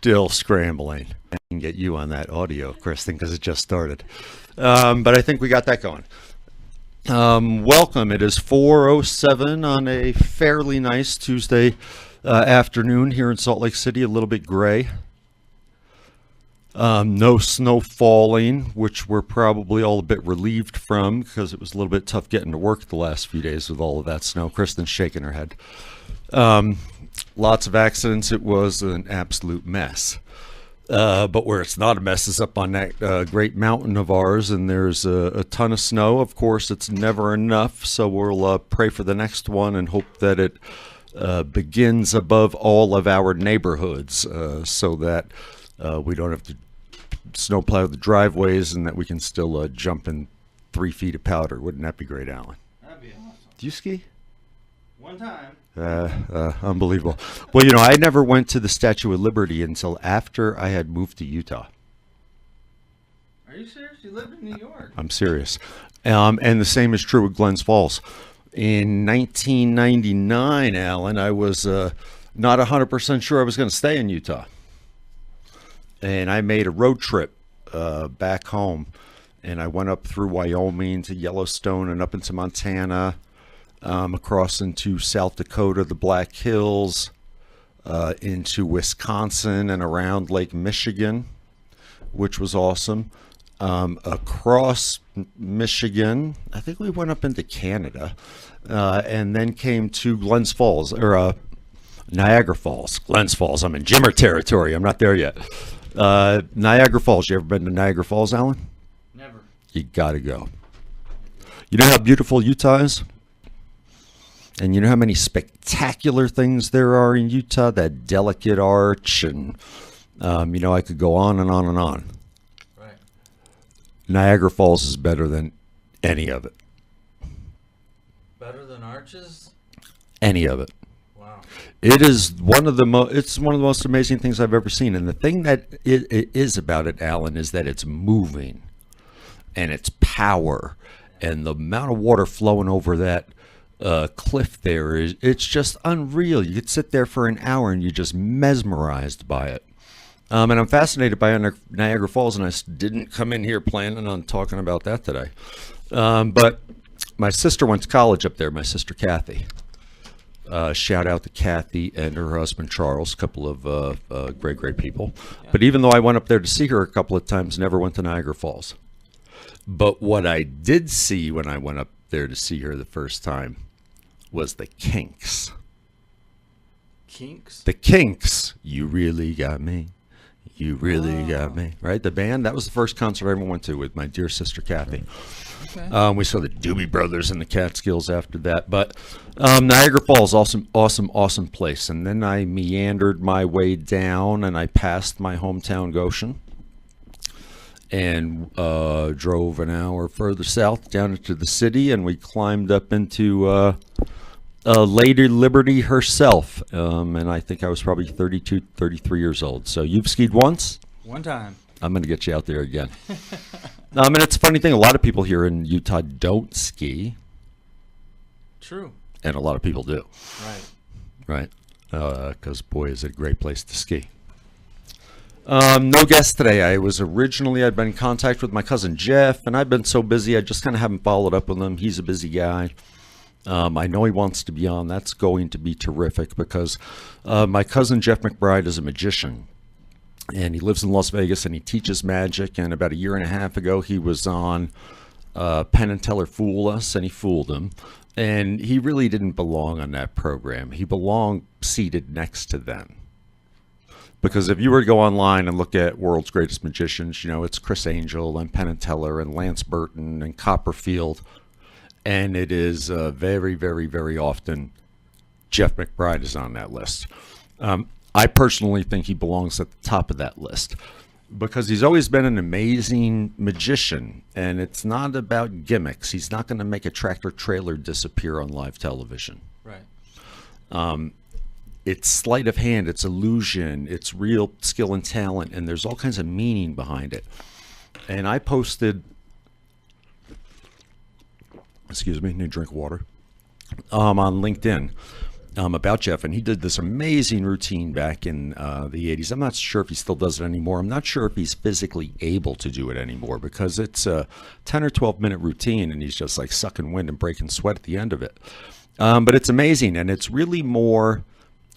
Still scrambling. I can get you on that audio, Kristen, because it just started. But I think we got that going. Welcome. It is 4:07 on a fairly nice Tuesday afternoon here in Salt Lake City. A little bit gray. No snow falling, which we're probably all a bit relieved from because it was a little bit tough getting to work the last few days with all of that snow. Kristen's shaking her head. Lots of accidents. It was an absolute mess. But where it's not a mess is up on that great mountain of ours, and there's a ton of snow. Of course, it's never enough, so we'll pray for the next one and hope that it begins above all of our neighborhoods so that we don't have to snowplow the driveways and that we can still jump in 3 feet of powder. Wouldn't that be great, Alan? That'd be awesome. Do you ski? One time. Unbelievable. Well, you know, I never went to the Statue of Liberty until after I had moved to Utah. Are you serious? You lived in New York. I'm serious. And the same is true with Glens Falls. In 1999, Alan, I was not 100% sure I was going to stay in Utah. And I made a road trip back home. And I went up through Wyoming to Yellowstone and up into Montana. Across into South Dakota, the Black Hills, into Wisconsin and around Lake Michigan, which was awesome. Across Michigan, I think we went up into Canada, and then came to Glens Falls, or Niagara Falls. Glens Falls, I'm in Jimmer territory. I'm not there yet. Niagara Falls. You ever been to Niagara Falls, Alan? Never. You gotta go. You know how beautiful Utah is? And you know how many spectacular things there are in Utah? That delicate arch, and you know, I could go on and on and on. Right. Niagara Falls is better than any of it. Better than Arches? Any of it. Wow. It is one of the most amazing things I've ever seen. And the thing that it is about it, Alan, is that it's moving, and its power, and the amount of water flowing over that cliff there it's just unreal. You could sit there for an hour and you're just mesmerized by it. And I'm fascinated by Niagara Falls, and I didn't come in here planning on talking about that today. But my sister went to college up there, my sister Kathy. Shout out to Kathy and her husband Charles, a couple of great people. Yeah. But even though I went up there to see her a couple of times, never went to Niagara Falls. But what I did see when I went up there to see her the first time was the Kinks. Kinks? The Kinks. You really got me. You really got me. Right? The band. That was the first concert I ever went to with my dear sister Kathy. Okay. We saw the Doobie Brothers and the Catskills after that. But Niagara Falls, awesome place. And then I meandered my way down, and I passed my hometown Goshen, and drove an hour further south down into the city, and we climbed up into Lady Liberty herself. And I think I was probably 32, 33 years old. So you've skied once? One time. I'm going to get you out there again. And it's a funny thing. A lot of people here in Utah don't ski. True. And a lot of people do. Right. Right. Because, boy, is it a great place to ski. No guest today. I'd been in contact with my cousin Jeff, and I've been so busy I just kind of haven't followed up with him. He's a busy guy. I know he wants to be on. That's going to be terrific because my cousin Jeff McBride is a magician, and he lives in Las Vegas, and he teaches magic. And about a year and a half ago, he was on Penn and Teller Fool Us, and he fooled him. And he really didn't belong on that program. He belonged seated next to them. Because if you were to go online and look at World's Greatest Magicians, you know, it's Chris Angel and Penn and Teller and Lance Burton and Copperfield. And it is very, very, very often Jeff McBride is on that list. I personally think he belongs at the top of that list because he's always been an amazing magician. And it's not about gimmicks. He's not going to make a tractor trailer disappear on live television. Right. It's sleight of hand, it's illusion, it's real skill and talent, and there's all kinds of meaning behind it. And I posted, excuse me, need a drink of water, on LinkedIn. about Jeff, and he did this amazing routine back in the 80s. I'm not sure if he still does it anymore. I'm not sure if he's physically able to do it anymore because it's a 10 or 12-minute routine, and he's just like sucking wind and breaking sweat at the end of it. But it's amazing, and it's really more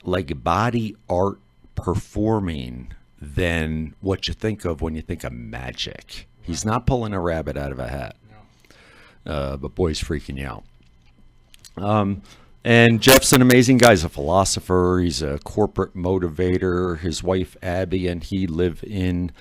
like body art performing than what you think of when you think of magic. He's not pulling a rabbit out of a hat, but boy, he's freaking you out. And Jeff's an amazing guy. He's a philosopher. He's a corporate motivator. His wife, Abby, and he live in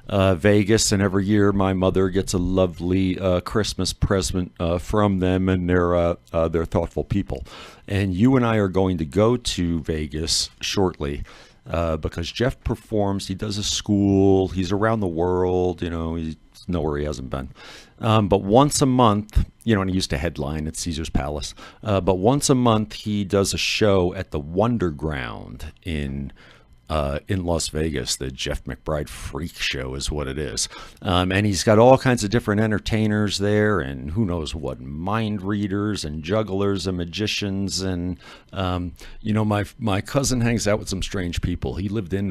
Vegas. And every year my mother gets a lovely Christmas present from them. And they're thoughtful people. And you and I are going to go to Vegas shortly because Jeff performs. He does a school. He's around the world. You know, he's nowhere he hasn't been. But once a month, you know, and he used to headline at Caesar's Palace. But once a month, he does a show at the Wonderground in Las Vegas. The Jeff McBride Freak Show is what it is. And he's got all kinds of different entertainers there, and who knows what, mind readers and jugglers and magicians. And, you know, my cousin hangs out with some strange people. He lived in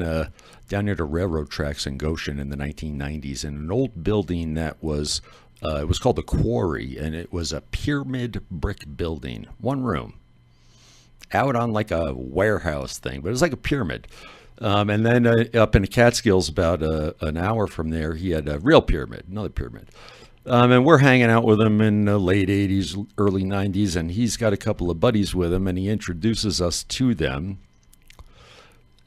down near the railroad tracks in Goshen in the 1990s in an old building that was... it was called the Quarry, and it was a pyramid brick building, one room, out on like a warehouse thing, but it was like a pyramid. And then up in the Catskills, about an hour from there, he had a real pyramid, another pyramid. And we're hanging out with him in the late 80s, early 90s, and he's got a couple of buddies with him, and he introduces us to them.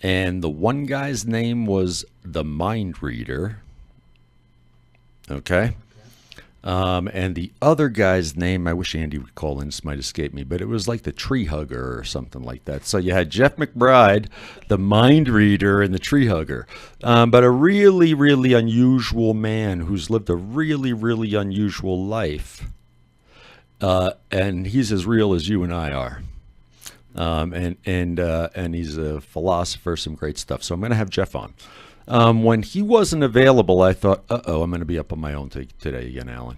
And the one guy's name was the Mind Reader. Okay. And the other guy's name, I wish Andy would call in, this might escape me, but it was like the Tree Hugger or something like that. So you had Jeff McBride, the Mind Reader, and the Tree Hugger. But a really, really unusual man who's lived a really, really unusual life. And he's as real as you and I are. And he's a philosopher, some great stuff. So I'm going to have Jeff on. When he wasn't available, I thought, I'm going to be up on my own today again, Alan.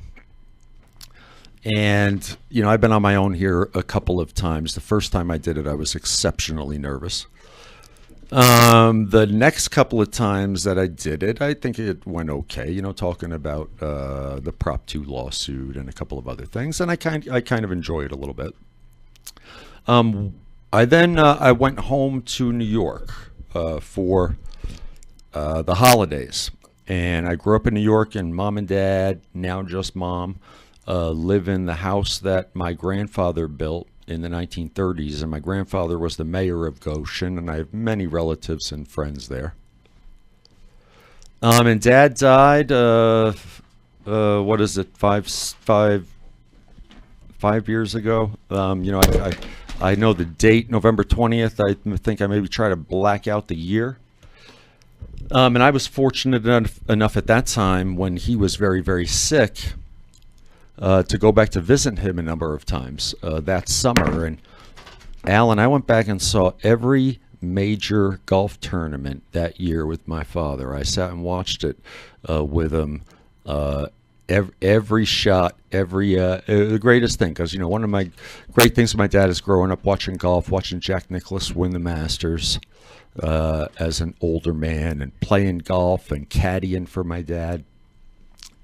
And, you know, I've been on my own here a couple of times. The first time I did it, I was exceptionally nervous. The next couple of times that I did it, I think it went okay, you know, talking about the Prop 2 lawsuit and a couple of other things. And I kind of enjoy it a little bit. I went home to New York for... the holidays, and I grew up in New York, and mom and dad, now just mom, live in the house that my grandfather built in the 1930s, and my grandfather was the mayor of Goshen, and I have many relatives and friends there. And dad died, what is it, five years ago? You know, I know the date, November 20th. I think I maybe try to black out the year. And I was fortunate enough at that time when he was very, very sick to go back to visit him a number of times that summer. And Alan, I went back and saw every major golf tournament that year with my father. I sat and watched it with him. Every shot, the greatest thing, because, you know, one of my great things with my dad is growing up watching golf, watching Jack Nicklaus win the Masters. As an older man, and playing golf and caddying for my dad.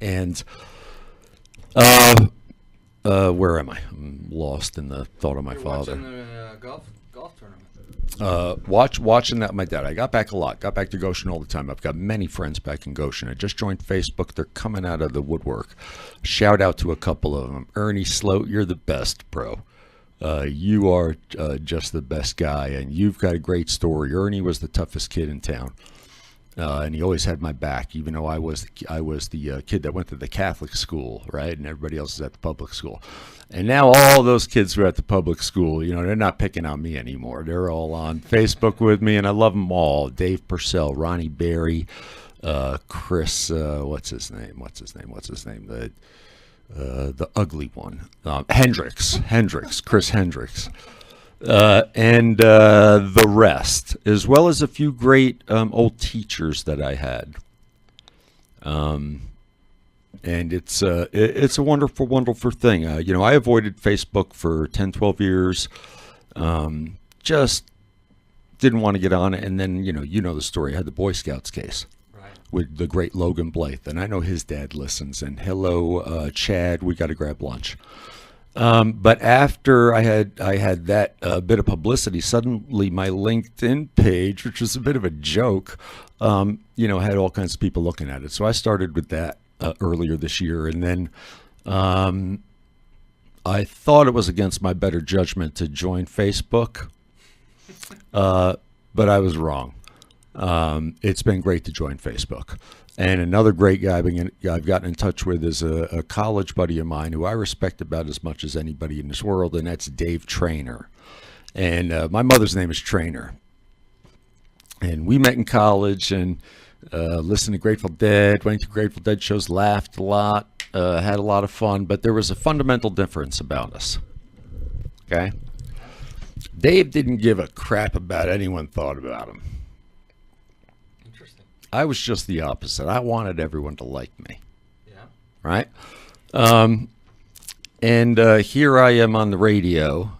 And where am I? I'm lost in the thought of my father. Watching the golf tournament. Watching that with my dad. I got back a lot. Got back to Goshen all the time. I've got many friends back in Goshen. I just joined Facebook. They're coming out of the woodwork. Shout out to a couple of them. Ernie Sloat, you're the best, bro. You are just the best guy, and you've got a great story. Ernie was the toughest kid in town, and he always had my back, even though I was the kid that went to the Catholic school, right, and everybody else is at the public school. And now all those kids who are at the public school, you know, they're not picking on me anymore. They're all on Facebook with me, and I love them all. Dave Purcell, Ronnie Berry, Chris, what's his name? The ugly one, Chris Hendricks, and the rest, as well as a few great old teachers that I had. And it's a wonderful, wonderful thing. You know, I avoided Facebook for 10, 12 years. just didn't want to get on it. And then, you know the story. I had the Boy Scouts case with the great Logan Blythe. And I know his dad listens. And hello, Chad, we got to grab lunch. But after I had that bit of publicity, suddenly my LinkedIn page, which was a bit of a joke, had all kinds of people looking at it. So I started with that earlier this year. And then I thought it was against my better judgment to join Facebook. But I was wrong. It's been great to join Facebook. And another great guy I've gotten in touch with is a college buddy of mine who I respect about as much as anybody in this world, and that's Dave Trainer. And my mother's name is Trainer. And we met in college and listened to Grateful Dead, went to Grateful Dead shows, laughed a lot, had a lot of fun, but there was a fundamental difference about us. Okay? Dave didn't give a crap about anyone thought about him. I was just the opposite. I wanted everyone to like me. Yeah. Right? And here I am on the radio,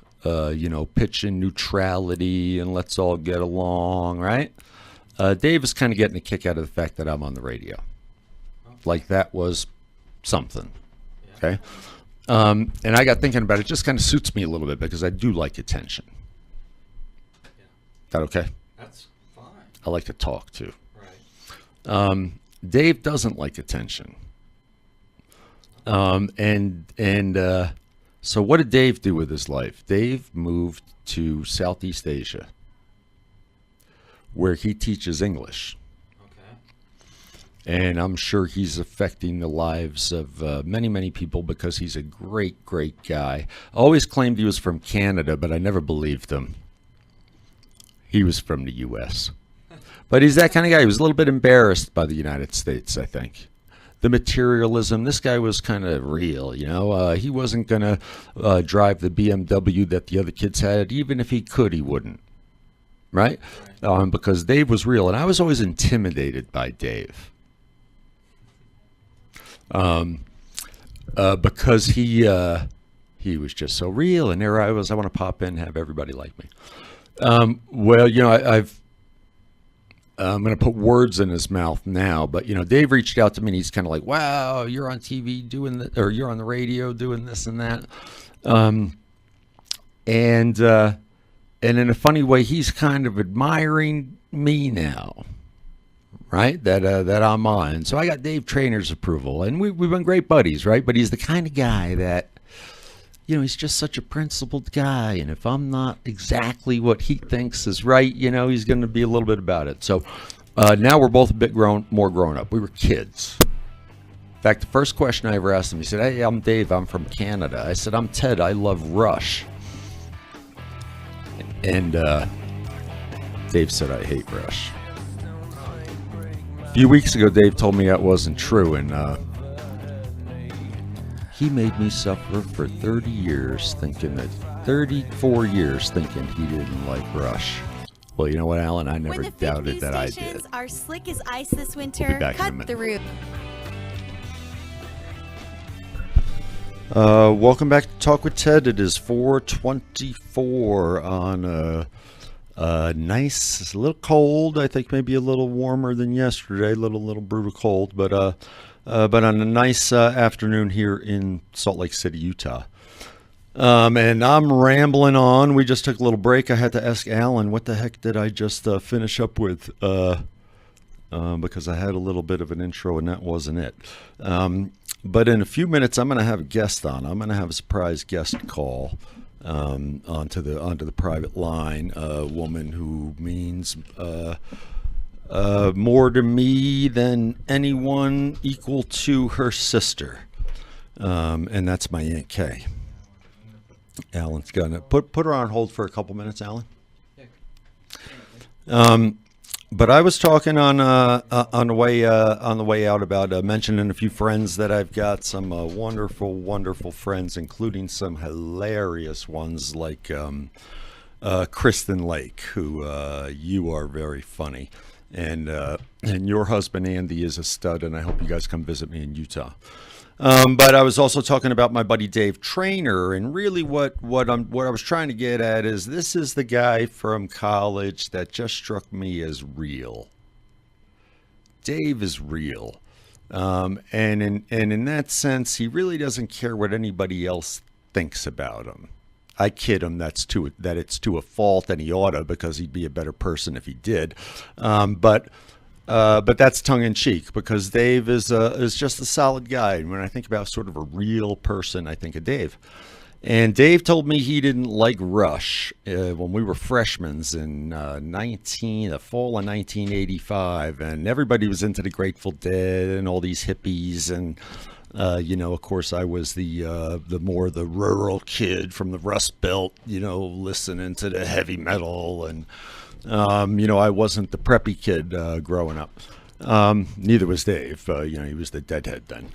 pitching neutrality and let's all get along, right? Dave is kind of getting a kick out of the fact that I'm on the radio. Like that was something. Yeah. Okay? And I got thinking about it. It just kind of suits me a little bit because I do like attention. Yeah. That okay? That's fine. I like to talk too. Dave doesn't like attention. So what did Dave do with his life? Dave moved to Southeast Asia, where he teaches English. Okay. And I'm sure he's affecting the lives of many, many people because he's a great, great guy. I always claimed he was from Canada, but I never believed him. He was from the U.S., but he's that kind of guy. He was a little bit embarrassed by the United States, I think. The materialism, this guy was kind of real, He wasn't going to drive the BMW that the other kids had. Even if he could, he wouldn't. Right? Because Dave was real. And I was always intimidated by Dave. Because he was just so real. And there I was. I want to pop in and have everybody like me. I'm going to put words in his mouth now, but Dave reached out to me and he's kind of like, wow, you're on TV doing that, or you're on the radio doing this and that. And in a funny way, he's kind of admiring me now, right? That I'm on. So I got Dave Trainer's approval and we've been great buddies, right? But he's the kind of guy that, he's just such a principled guy. And if I'm not exactly what he thinks is right, he's going to be a little bit about it. So now we're both a bit more grown up. We were kids. In fact, the first question I ever asked him, he said, hey, I'm Dave. I'm from Canada. I said, I'm Ted. I love Rush. And Dave said, I hate Rush. A few weeks ago, Dave told me that wasn't true. And he made me suffer for 34 years thinking he didn't like Rush. Well, you know what, Alan? I never doubted that I did. Are slick as ice this winter. Cut the roof. Welcome back to Talk with Ted. It is 4:24 on a nice, a little cold. I think maybe a little warmer than yesterday. A little brutal cold, but on a nice afternoon here in Salt Lake City, Utah. And I'm rambling on. We just took a little break. I had to ask Alan, what the heck did I just finish up with? Because I had a little bit of an intro and that wasn't it. But in a few minutes, I'm going to have a guest on. I'm going to have a surprise guest call onto the private line. A woman who means more to me than anyone, equal to her sister, and that's my Aunt Kay. Alan's gonna put her on hold for a couple minutes, Alan. But I was talking on the way out about mentioning a few friends that I've got, some wonderful friends, including some hilarious ones like Kristen Lake, who you are very funny. And your husband Andy is a stud, and I hope you guys come visit me in Utah. But I was also talking about my buddy Dave Trainer, and really what I was trying to get at is this is the guy from college that just struck me as real. Dave is real. And in that sense, he really doesn't care what anybody else thinks about him. I kid him that it's to a fault, and he oughta, because he'd be a better person if he did. But that's tongue in cheek, because Dave is just a solid guy. And when I think about sort of a real person, I think of Dave. And Dave told me he didn't like Rush when we were freshmen in the fall of 1985, and everybody was into the Grateful Dead and all these hippies, and of course, I was the rural kid from the Rust Belt, listening to the heavy metal, and I wasn't the preppy kid growing up. Neither was Dave. He was the deadhead then.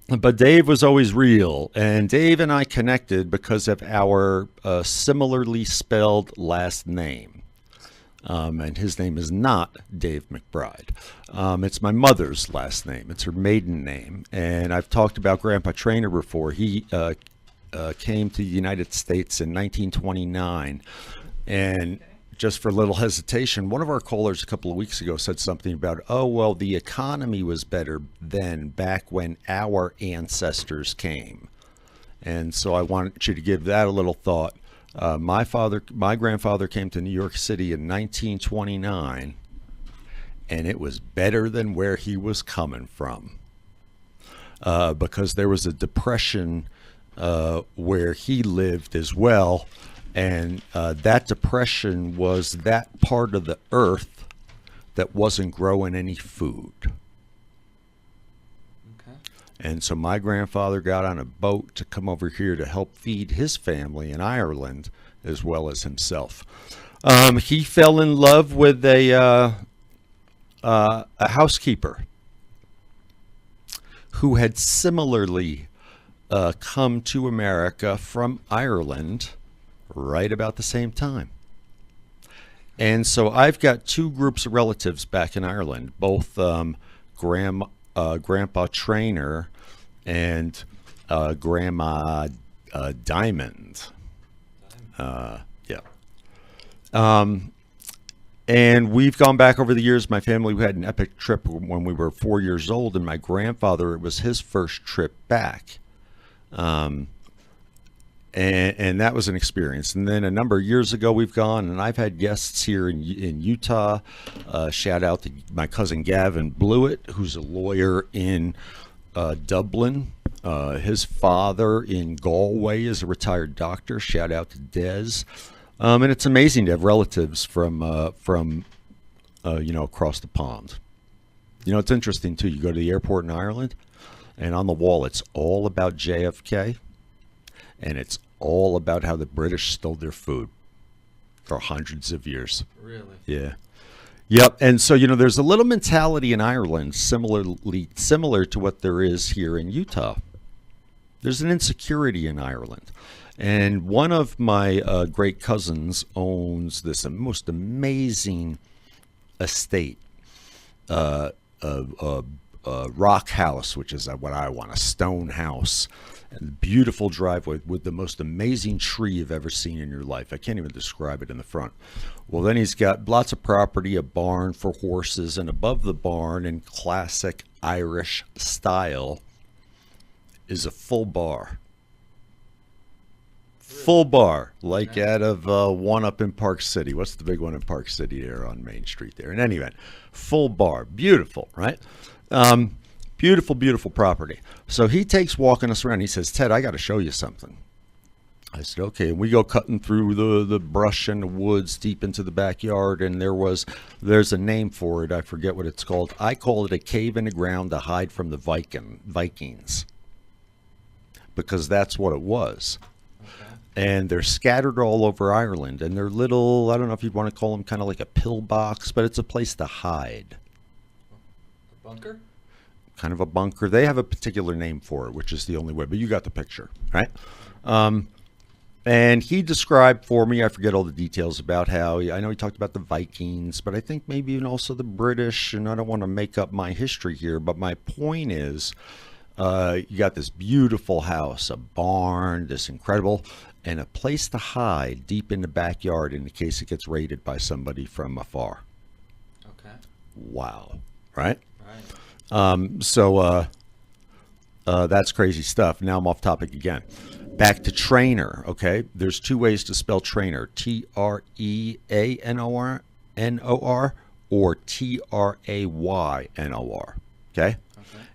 But Dave was always real, and Dave and I connected because of our similarly spelled last name. And his name is not Dave McBride. It's my mother's last name. It's her maiden name. And I've talked about Grandpa Trainer before. He came to the United States in 1929, and just for a little hesitation, one of our callers a couple of weeks ago said something about, the economy was better then, back when our ancestors came. And so I want you to give that a little thought. My grandfather came to New York City in 1929, and it was better than where he was coming from, because there was a depression where he lived as well. And that depression was that part of the earth that wasn't growing any food. Okay. And so my grandfather got on a boat to come over here to help feed his family in Ireland as well as himself. He fell in love with a housekeeper who had similarly come to America from Ireland right about the same time. And so I've got two groups of relatives back in Ireland, both Grandpa Trainer and Grandma Diamond. And we've gone back over the years. My family, we had an epic trip when we were 4 years old, and my grandfather, it was his first trip back. And that was an experience. And then a number of years ago, we've gone, and I've had guests here in Utah. Shout out to my cousin Gavin Blewett, who's a lawyer in Dublin. His father in Galway is a retired doctor. Shout out to Des. And it's amazing to have relatives from across the pond. It's interesting too. You go to the airport in Ireland, and on the wall, it's all about JFK. And it's all about how the British stole their food for hundreds of years. Really? Yeah. Yep. And so, there's a little mentality in Ireland similar to what there is here in Utah. There's an insecurity in Ireland. And one of my great cousins owns this most amazing estate, a rock house, which is what I want, a stone house. And beautiful driveway with the most amazing tree you've ever seen in your life. I can't even describe it in the front. Well, then he's got lots of property, a barn for horses, and above the barn, in classic Irish style, is a full bar. Full bar, like out of one up in Park City. What's the big one in Park City there on Main Street there? In any event, full bar. Beautiful, right? Beautiful, beautiful property. So he takes walking us around. He says, Ted, I got to show you something. I said, okay. And we go cutting through the brush and the woods deep into the backyard. And there's a name for it. I forget what it's called. I call it a cave in the ground to hide from the Vikings. Because that's what it was. Okay. And they're scattered all over Ireland. And they're little, I don't know if you'd want to call them kind of like a pillbox, but it's a place to hide. A bunker? Kind of a bunker. They have a particular name for it, which is the only way, but you got the picture, right? And he described for me, I forget all the details about how, I know he talked about the Vikings, but I think maybe even also the British, and I don't want to make up my history here, but my point is, You got this beautiful house, a barn, this incredible, and a place to hide deep in the backyard in case it gets raided by somebody from afar. Okay. Wow. Right? Right. That's crazy stuff. Now I'm off topic again. Back to trainer, okay? There's two ways to spell trainer. T-R-E-A-N-O-R, or T-R-A-Y-N-O-R, okay?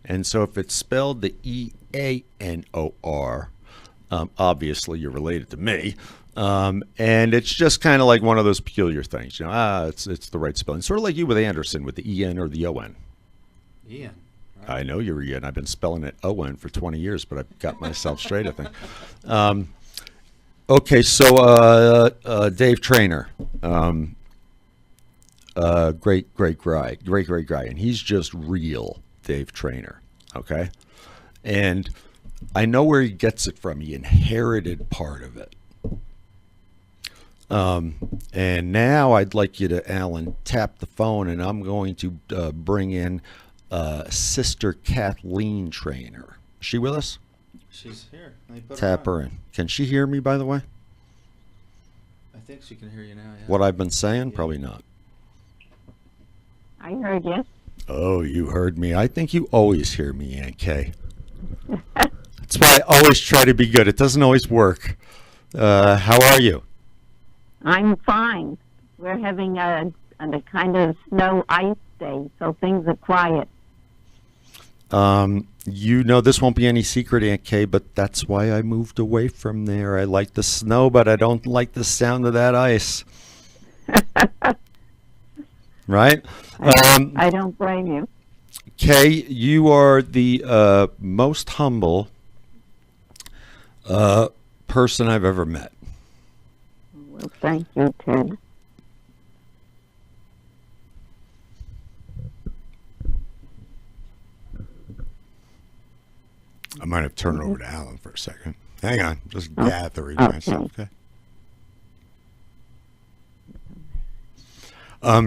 And so if it's spelled the E-A-N-O-R, obviously you're related to me. And it's just kind of like one of those peculiar things. It's the right spelling. Sort of like you with Anderson with the E-N or the O-N. Ian. Right. I know you're Ian. I've been spelling it O-N for 20 years, but I've got myself straight, I think. Okay, so Dave Trainer. Great guy. And he's just real Dave Trainer, okay? And I know where he gets it from. He inherited part of it. And now I'd like you to, Alan, tap the phone, and I'm going to bring in Sister Kathleen Trainer. Is she with us? She's here. Tap her in. Can she hear me, by the way? I think she can hear you now, yeah. What I've been saying? Yeah. Probably not. I heard you. Oh, you heard me. I think you always hear me, Aunt Kay. That's why I always try to be good. It doesn't always work. How are you? I'm fine. We're having a kind of snow ice day, so things are quiet. You know this won't be any secret, Aunt Kay, but that's why I moved away from there. I like the snow, but I don't like the sound of that ice. Right? I don't blame you. Kay, you are the most humble person I've ever met. Well, thank you, Ted. I might have turned it over to Alan for a second. Hang on, just gathering myself. Okay.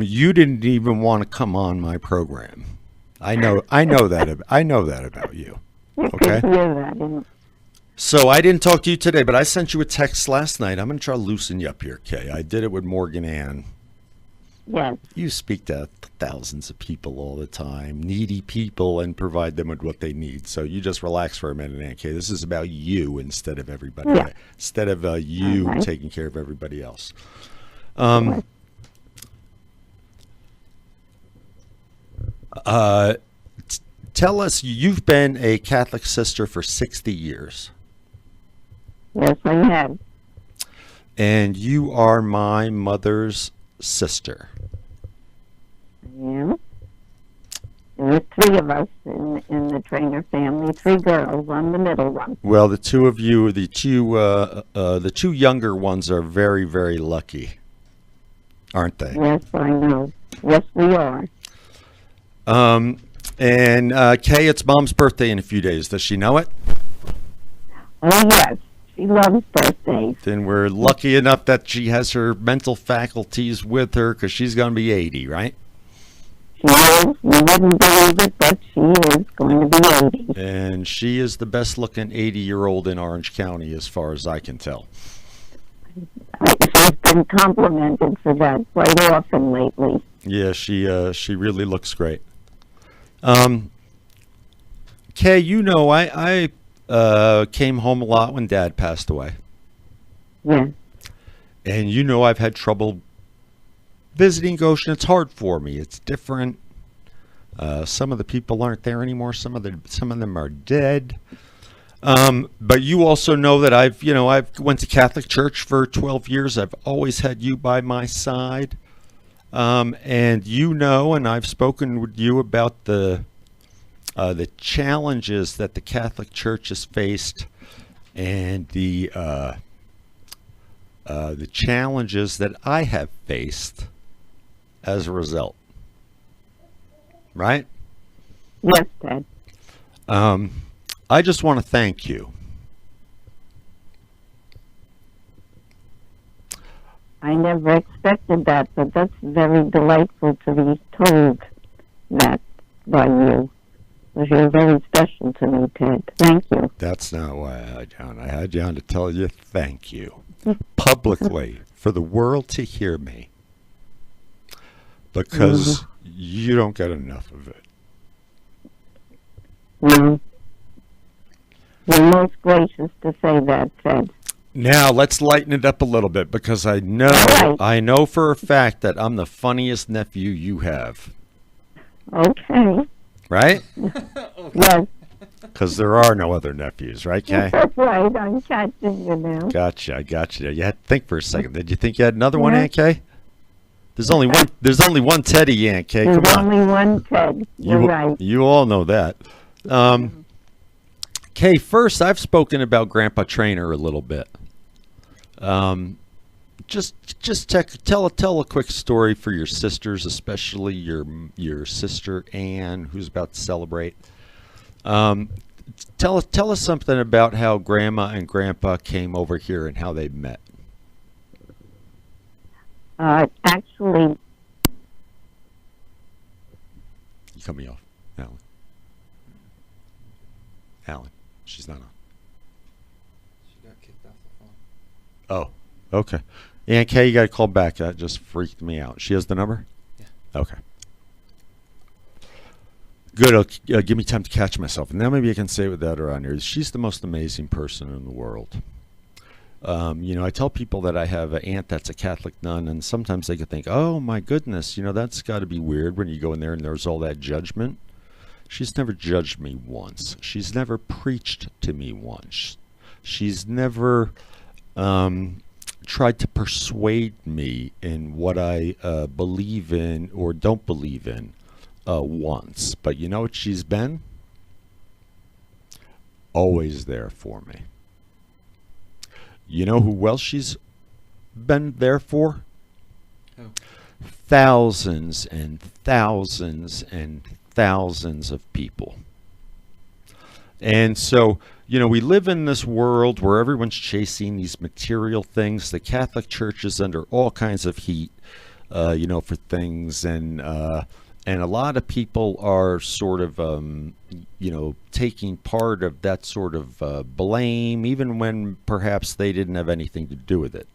You didn't even want to come on my program. I know that about you. Okay. So I didn't talk to you today, but I sent you a text last night. I'm going to try to loosen you up here, Kay. I did it with Morgan Ann. Yes. You speak to thousands of people all the time, needy people, and provide them with what they need. So you just relax for a minute, Aunt Kay. This is about you instead of everybody. Yeah. Instead of you taking care of everybody else. Tell us, you've been a Catholic sister for 60 years. Yes, I have. And you are my mother's sister. Yeah. There are three of us in the Trainer family, three girls. I'm the middle one. Well, the two of you, the two younger ones are very, very lucky, aren't they? Yes, I know. Yes, we are. And Kay, it's Mom's birthday in a few days. Does she know it? Oh, yes. She loves birthdays. Then we're lucky enough that she has her mental faculties with her, because she's going to be 80, right? She is. You wouldn't believe it, but she is going to be 80. And she is the best-looking 80-year-old in Orange County, as far as I can tell. She's been complimented for that quite often lately. Yeah, she really looks great. Kay, you know, I came home a lot when Dad passed away. Yeah. And you know I've had trouble visiting Goshen. It's hard for me. It's different. Some of the people aren't there anymore. Some of them are dead. But you also know that I've went to Catholic church for 12 years. I've always had you by my side. And you know, and I've spoken with you about the challenges that the Catholic Church has faced, and the challenges that I have faced as a result. Right? Yes, Dad. I just want to thank you. I never expected that, but that's very delightful to be told that by you. because you're very special to me, Ted. Thank you. That's not why I had you on. I had you on to tell you thank you publicly for the world to hear me, because you don't get enough of it. No. You're most gracious to say that, Ted. Now let's lighten it up a little bit, because I know for a fact that I'm the funniest nephew you have. Okay. Right? Yes. Because there are no other nephews, right, Kay? Right, I'm catching you now. Gotcha, I got you. You had to think for a second. Did you think you had another one, Aunt Kay? There's only one. There's only one Teddy, Aunt Kay. Come on. There's only one Ted. You're right. You all know that. Kay, first, I've spoken about Grandpa Trainer a little bit. Just tell a quick story for your sisters, especially your sister Anne, who's about to celebrate. Tell us something about how Grandma and Grandpa came over here and how they met. Actually, You cut me off, Alan. Alan, she's not on. She got kicked off the phone. Oh, okay. Aunt Kay, you got to call back. That just freaked me out. She has the number? Yeah. Okay. Good. Give me time to catch myself. And now maybe I can say it without her on here. She's the most amazing person in the world. I tell people that I have an aunt that's a Catholic nun, and sometimes they could think, oh, my goodness, that's got to be weird when you go in there and there's all that judgment. She's never judged me once. She's never preached to me once. She's never tried to persuade me in what I believe in or don't believe in once. But you know what she's been? Always there for me. You know who else she's been there for? Who? Thousands and thousands and thousands of people. And so, we live in this world where everyone's chasing these material things. The Catholic Church is under all kinds of heat, for things. And a lot of people are sort of, taking part of that sort of blame, even when perhaps they didn't have anything to do with it.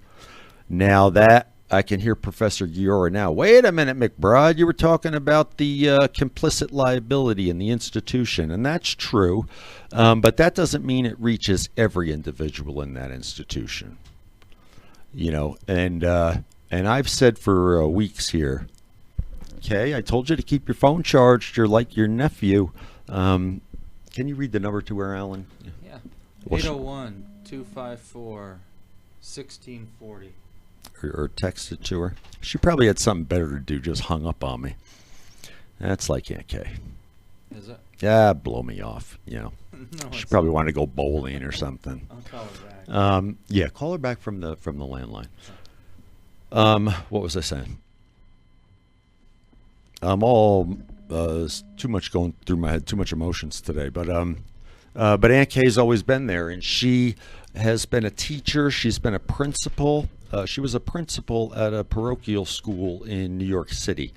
Now that I can hear Professor Giora now. Wait a minute, McBride. You were talking about the complicit liability in the institution, and that's true, but that doesn't mean it reaches every individual in that institution. And I've said for weeks here, okay, I told you to keep your phone charged. You're like your nephew. Can you read the number to her, Alan? Yeah. What's 801-254-1640. Or text it to her. She probably had something better to do, just hung up on me. That's like Aunt Kay. Is it? Yeah, blow me off, No, She probably wanted to go bowling or something. I'll call her back. Yeah, call her back from the landline. What was I saying? I'm all too much going through my head, too much emotions today. But Aunt Kay's always been there, and she has been a teacher. She's been a principal. She was a principal at a parochial school in New York City.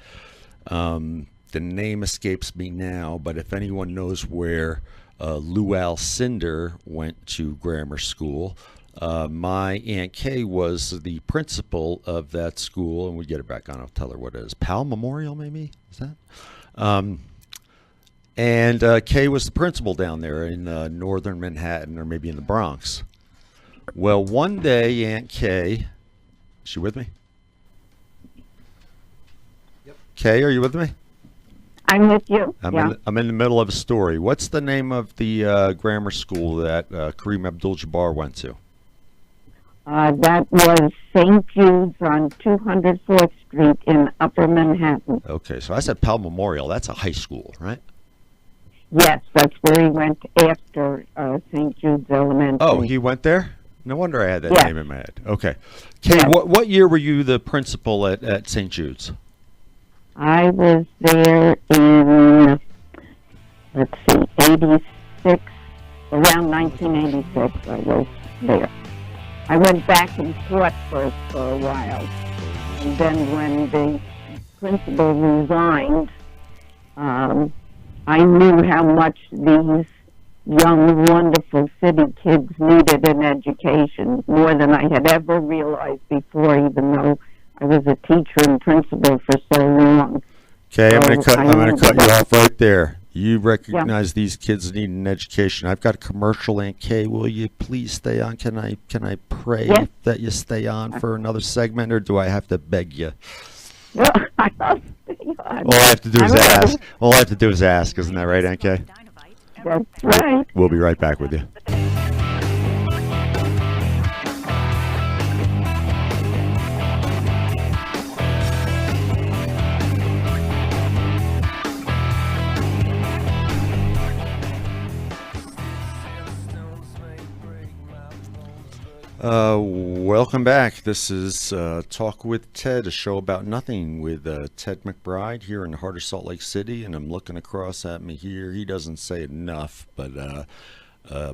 The name escapes me now, but if anyone knows where Lou Alcindor went to grammar school, my Aunt Kay was the principal of that school, and we get it back on. I'll tell her what it is. Powell Memorial, maybe? Is that? And Kay was the principal down there in northern Manhattan, or maybe in the Bronx. Well, one day, Aunt Kay, is she with me? Yep. Kay, are you with me? I'm with you. I'm in the middle of a story. What's the name of the grammar school that Kareem Abdul-Jabbar went to? That was St. Jude's on 204th Street in Upper Manhattan. Okay, so I said Powell Memorial. That's a high school, right? Yes, that's where he went after St. Jude's Elementary. Oh, he went there? No wonder I had that Yes. name in my head. Okay. Kay, Yes. what year were you the principal at St. Jude's? I was there in, 86, around 1986 I was there. I went back and forth for a while. And then when the principal resigned, I I knew how much these young, wonderful city kids needed an education, more than I had ever realized before, even though I was a teacher and principal for so long. Okay, I'm going to cut you that. off right there. You recognize these kids need an education. I've got a commercial, Aunt Kay. Will you please stay on? Can I pray that you stay on for another segment, or do I have to beg you? Well, I'll stay on. All I have to do is ask. All I have to do is ask. Isn't that right, Aunt Kay? That's right. We'll be right back with you. Welcome back. This is Talk with Ted, a show about nothing with Ted McBride here in the heart of Salt Lake City. And I'm looking across at me here. He doesn't say enough, but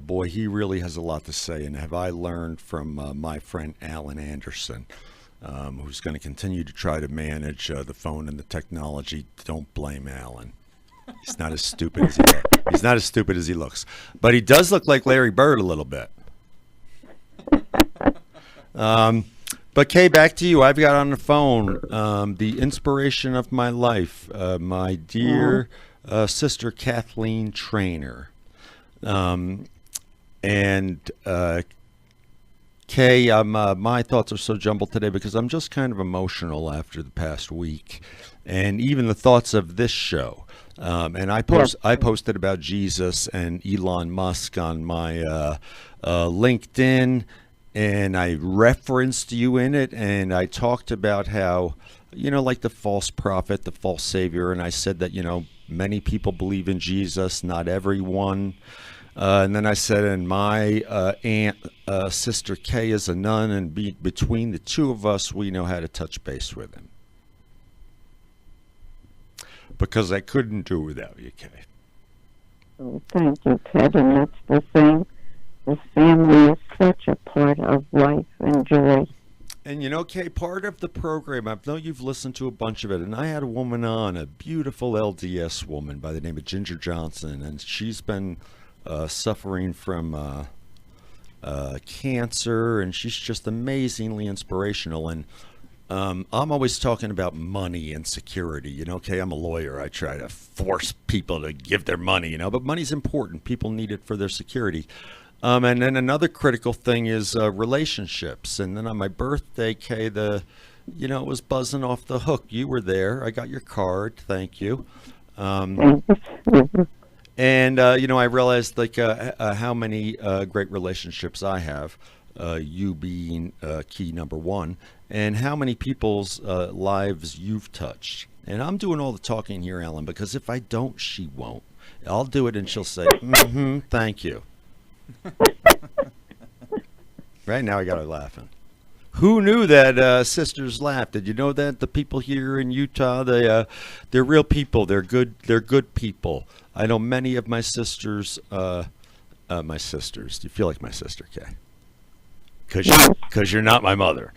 boy, he really has a lot to say. And have I learned from my friend Alan Anderson, who's going to continue to try to manage the phone and the technology. Don't blame Alan. He's not as stupid as he's not as stupid as he looks. But he does look like Larry Bird a little bit. But Kay, back to you. I've got on the phone the inspiration of my life, my dear sister Kathleen Trainer. And Kay, my thoughts are so jumbled today because I'm just kind of emotional after the past week, and even the thoughts of this show. And I posted about Jesus and Elon Musk on my LinkedIn. And I referenced you in it, and I talked about how, like the false prophet, the false savior, and I said that, many people believe in Jesus, not everyone. And then I said, and my aunt, Sister Kay is a nun, and between the two of us, we know how to touch base with him. Because I couldn't do it without you, Kay. Oh, thank you, Ted, and that's the thing. This family is such a part of life and joy. And Kay, part of the program, I know you've listened to a bunch of it, and I had a woman on, a beautiful LDS woman by the name of Ginger Johnson, and she's been suffering from cancer, and she's just amazingly inspirational. And I'm always talking about money and security. Kay, I'm a lawyer. I try to force people to give their money, but money's important. People need it for their security. And then another critical thing is relationships. And then on my birthday, Kay, it was buzzing off the hook. You were there. I got your card. Thank you. And, I realized how many great relationships I have, you being key number one, and how many people's lives you've touched. And I'm doing all the talking here, Alan, because if I don't, she won't. I'll do it and she'll say, thank you. Right now I got her laughing. Who knew that sisters laugh? Did you know that the people here in Utah, they're real people. They're good people. I know many of my sisters. My sisters. Do you feel like my sister, Kay? Because you're not my mother.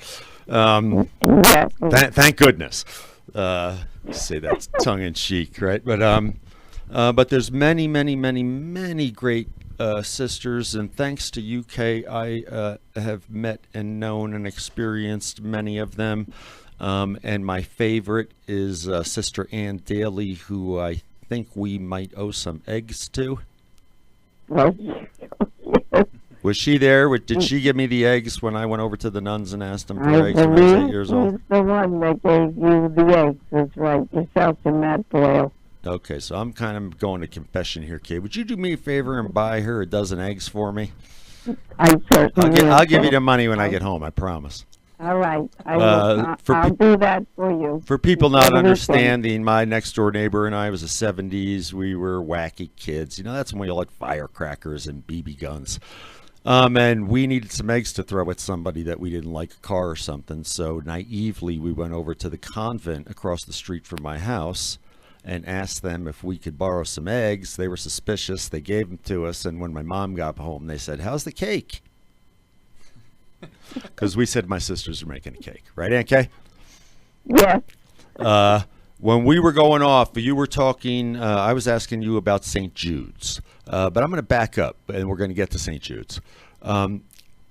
Thank goodness. Say that's tongue in cheek, right? But there's many great sisters, and thanks to you, Kay, I have met and known and experienced many of them. And my favorite is Sister Ann Daly, who I think we might owe some eggs to. Was she there? Did she give me the eggs when I went over to the nuns and asked them for eggs when I was 8 years old? She's the one that gave you the eggs, is right, yourself and Matt Boyle. Okay, so I'm kind of going to confession here, Kay. Would you do me a favor and buy her a dozen eggs for me? I'll give you the money when I get home, I promise. All right. I'll do that for you. For people not understanding, my next-door neighbor and I was the 70s. We were wacky kids. That's when we all had firecrackers and BB guns. And we needed some eggs to throw at somebody that we didn't like, a car or something. So naively, we went over to the convent across the street from my house and asked them if we could borrow some eggs. They were suspicious. They gave them to us. And when my mom got home, they said, "How's the cake?" Because we said my sisters are making a cake. Right, Aunt Kay? Yes. When we were going off, you were talking, I was asking you about St. Jude's. But I'm going to back up, and we're going to get to St. Jude's.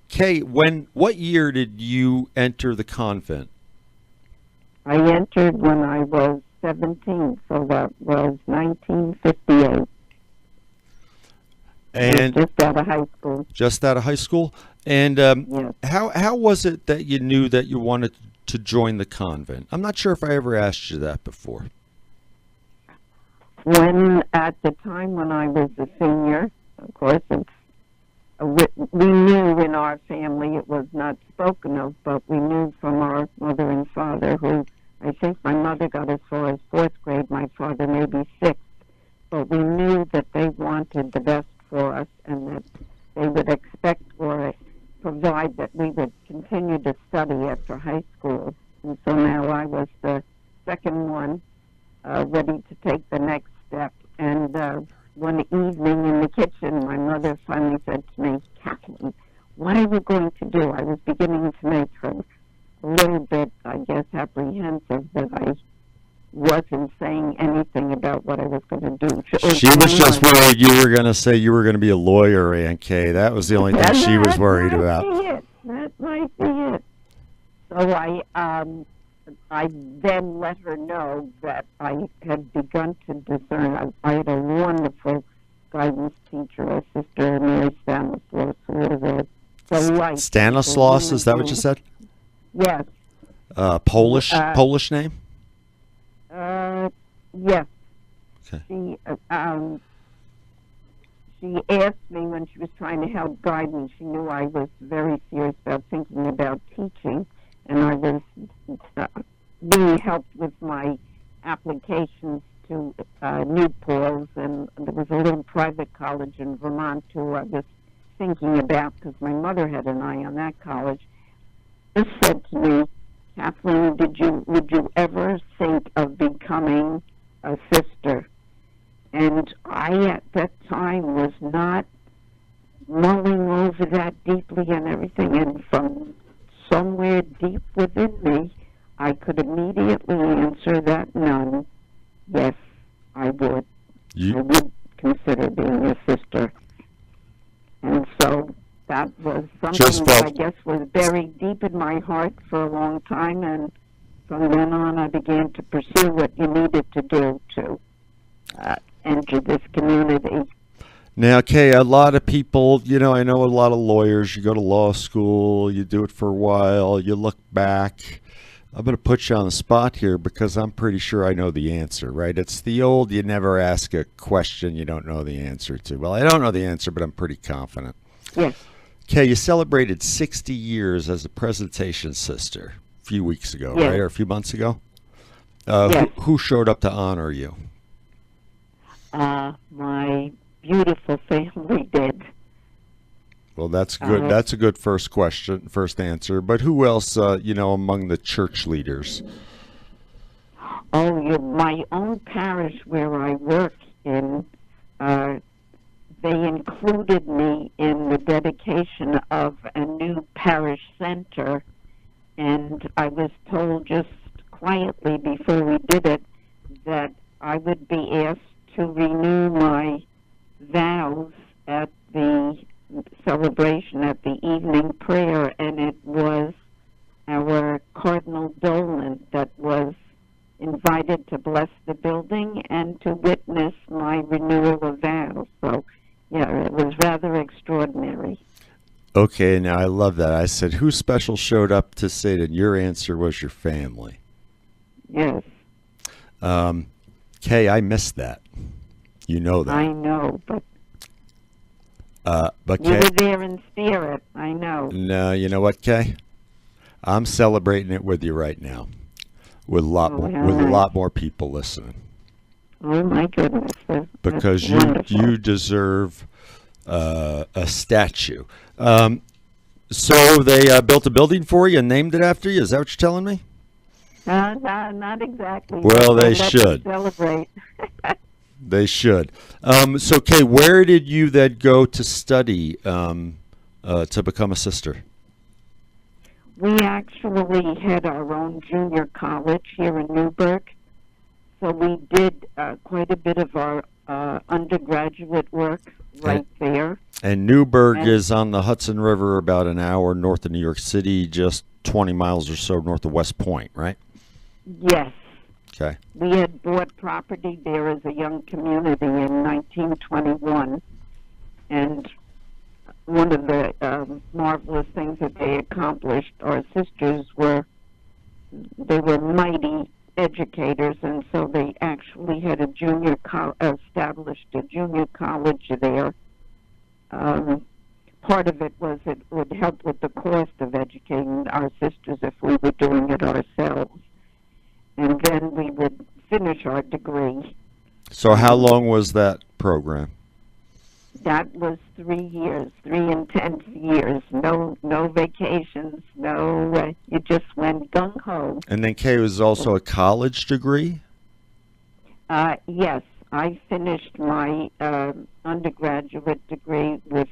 Kay, what year did you enter the convent? I entered when I was 17, so that was 1958. And just out of high school. Just out of high school? And Yes. how was it that you knew that you wanted to join the convent? I'm not sure if I ever asked you that before. At the time when I was a senior, of course, we knew in our family it was not spoken of, but we knew from our mother and father, who I think my mother got as far as 4th grade, my father maybe 6th, but we knew that they wanted the best for us and that they would expect or provide that we would continue to study after high school. And so now I was the second one ready to take the next step. And one evening in the kitchen, my mother finally said to me, "Kathleen, what are you going to do?" I was beginning to make her a little bit, I guess, apprehensive that I wasn't saying anything about what I was going to do. She was just worried you were going to say you were going to be a lawyer, Aunt Kay. That was the only thing she was worried about. That might be it. So I then let her know that I had begun to discern. I had a wonderful guidance teacher, a sister, Mary Stanislaus, who was a delight. Stanislaus, is that what you said? Yes. Polish name? Yes. Okay. She asked me when she was trying to help guide me. She knew I was very serious about thinking about teaching, and I was being helped with my applications to New Paltz, and there was a little private college in Vermont too I was thinking about because my mother had an eye on that college. She said to me, "Kathleen, would you ever think of becoming a sister?" And I, at that time, was not mulling over that deeply and everything. And from somewhere deep within me, I could immediately answer that nun, yes, I would. I would consider being a sister. And so that was something that I guess was buried deep in my heart for a long time. And from then on, I began to pursue what you needed to do to enter this community. Now, Kay, a lot of people, I know a lot of lawyers, you go to law school, you do it for a while, you look back. I'm going to put you on the spot here because I'm pretty sure I know the answer, right? It's the old, you never ask a question you don't know the answer to. Well, I don't know the answer, but I'm pretty confident. Yes. Kay, you celebrated 60 years as a presentation sister a few weeks ago, yes. right? Or a few months ago? Yes. Who showed up to honor you? My beautiful family did. Well, that's good. That's a good first answer. But who else, among the church leaders? My own parish where I work in, they included me in the dedication of a new parish center, and I was told just quietly before we did it that I would be asked to renew my vows at the celebration, at the evening prayer, and it was our Cardinal Dolan that was invited to bless the building and to witness my renewal of vows. So, yeah, it was rather extraordinary. Okay, now I love that. I said, who special showed up to say that? Your answer was your family. Yes. Kay, I missed that. You know that. I know, but Kay, you were there in spirit. I know. No, you know what, Kay? I'm celebrating it with you right now, with a lot more people listening. Oh my goodness! Because you deserve a statue. So they built a building for you and named it after you. Is that what you're telling me? Not exactly. Well, they should celebrate. They should. So, Kay, where did you then go to study to become a sister? We actually had our own junior college here in Newburgh, So we did quite a bit of our undergraduate work right there. And Newburgh is on the Hudson River, about an hour north of New York City, just 20 miles or so north of West Point, right? Yes. Okay. We had bought property there as a young community in 1921, and one of the marvelous things that they accomplished, our sisters they were mighty educators, and so they actually had established a junior college there. Part of it was it would help with the cost of educating our sisters if we were doing it ourselves. And then we would finish our degree. So how long was that program? That was 3 years, 3 intense years. No vacations, you just went gung-ho. And then Kay was also a college degree? Yes, I finished my undergraduate degree with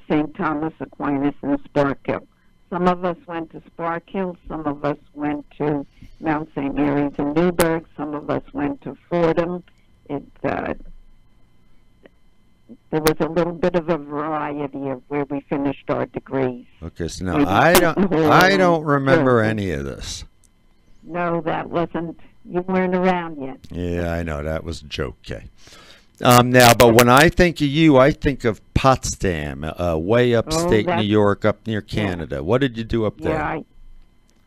St. Thomas Aquinas in Sparkhill. Some of us went to Sparkhill, some of us went to Mount St. Mary's in Newburgh, some of us went to Fordham. There was a little bit of a variety of where we finished our degrees. Okay, so now I don't remember any of this. No, that wasn't. You weren't around yet. Yeah, I know that was a joke, Kay. Now, but when I think of you, I think of Potsdam, way upstate New York, up near Canada. Yeah. What did you do up there? Yeah,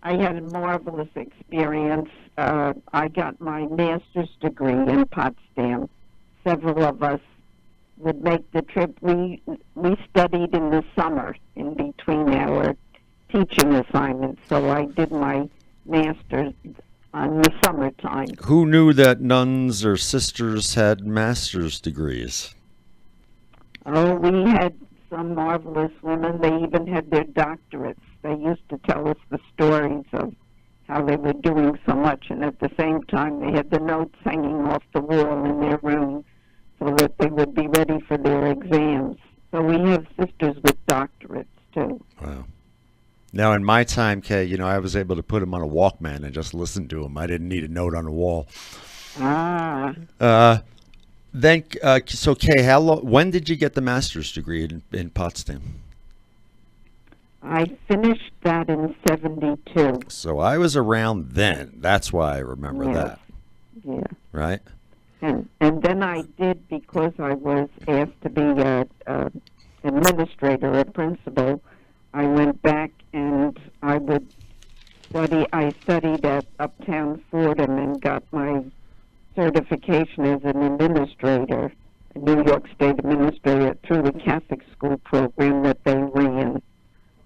I had a marvelous experience. I got my master's degree in Potsdam. Several of us would make the trip. We studied in the summer in between our teaching assignments, so I did my master's in the summertime. Who knew that nuns or sisters had master's degrees? Oh, we had some marvelous women. They even had their doctorates. They used to tell us the stories of how they were doing so much, and at the same time they had the notes hanging off the wall in their room so that they would be ready for their exams. So we have sisters with doctorates, too. Wow. Now, in my time, Kay, I was able to put them on a Walkman and just listen to them. I didn't need a note on the wall. Ah. So Kay, when did you get the master's degree in Potsdam? I finished that in 1972. So I was around then. That's why I remember that. Yeah. Right? And then I did, because I was asked to be an administrator, a principal, I went back and I studied at Uptown Fordham and got my certification as an administrator, a New York State administrator, through the Catholic school program that they ran.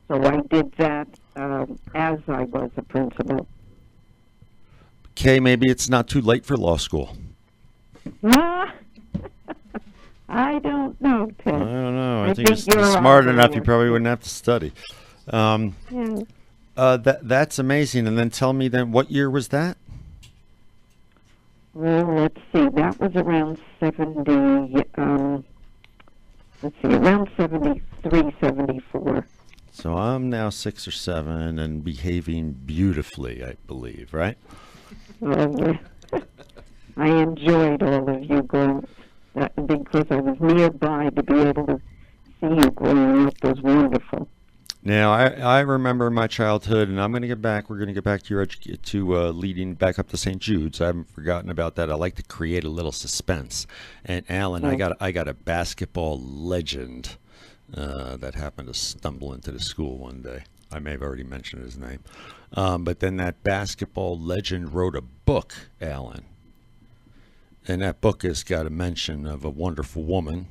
So I did that as I was a principal. Kay, maybe it's not too late for law school. I don't know, Ted. I don't know. I think you're smart enough. You probably wouldn't have to study. That's amazing. And then tell me then, what year was that? Well, let's see. That was around 70. Around 73, 74. So I'm now 6 or 7 and behaving beautifully, I believe, right? I enjoyed all of you growing because I was nearby to be able to see you growing up was wonderful. Now, I remember my childhood, and I'm going to get back. We're going to get back to leading back up to St. Jude's. I haven't forgotten about that. I like to create a little suspense. And Alan, I got a basketball legend that happened to stumble into the school one day. I may have already mentioned his name. But then that basketball legend wrote a book, Alan. And that book has got a mention of a wonderful woman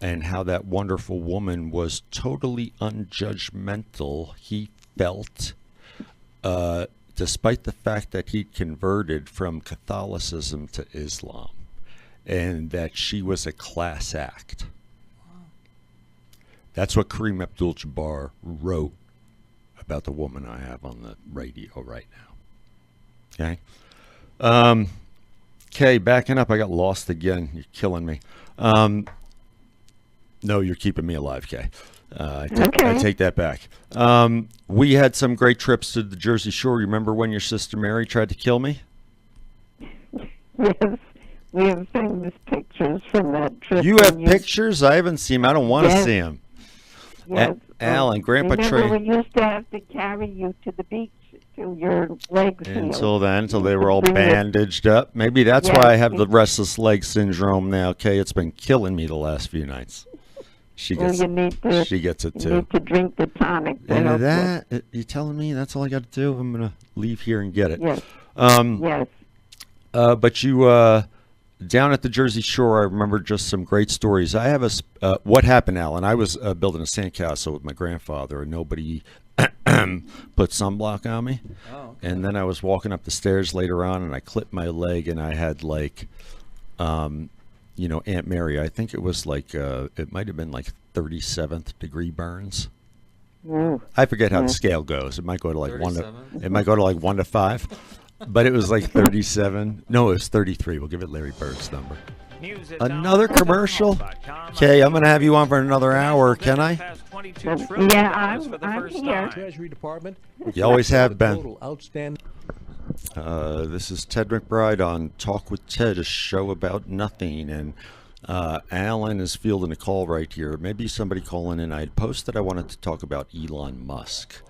and how that wonderful woman was totally unjudgmental, he felt, despite the fact that he'd converted from Catholicism to Islam, and that she was a class act. That's what Kareem Abdul-Jabbar wrote about the woman I have on the radio right now. Okay? Okay, backing up. I got lost again. You're killing me. No, you're keeping me alive, Kay. I take that back. We had some great trips to the Jersey Shore. You remember when your sister Mary tried to kill me? Yes, we have famous pictures from that trip. You have pictures? I haven't seen them. I don't want to Yes. see them. Yes. Alan, Grandpa Remember, Trey. we used to have to carry you to the beach till your legs healed. Until they were all Bring it- bandaged up. Maybe that's Yes, why I have the yes. restless leg syndrome now. Okay, it's been killing me the last few nights. She Well, gets you need to. she gets it You too. need to drink the tonic. To And help that you telling me that's all I got to do? I'm gonna leave here and get it. Yes. Um, Yes. but you down at the Jersey Shore, I remember just some great stories. I have what happened, Alan? I was building a sandcastle with my grandfather, and nobody put sunblock on me. Oh. And then I was walking up the stairs later on, and I clipped my leg, and I had like, Aunt Mary. I think it was like it might have been like 37th degree burns. Ooh. I forget how the scale goes. It might go to like 37? It might go to like 1 to 5, but it was like 37. No, it was 33. We'll give it Larry Bird's number. Another commercial? Okay, I'm gonna have you on for another hour. Can I? Yeah, I'm here. Treasury Department. You always have been. Total outstanding. This is Ted McBride on Talk with Ted, a show about nothing. And Alan is fielding a call right here. Maybe somebody calling in. I had posted I wanted to talk about Elon Musk.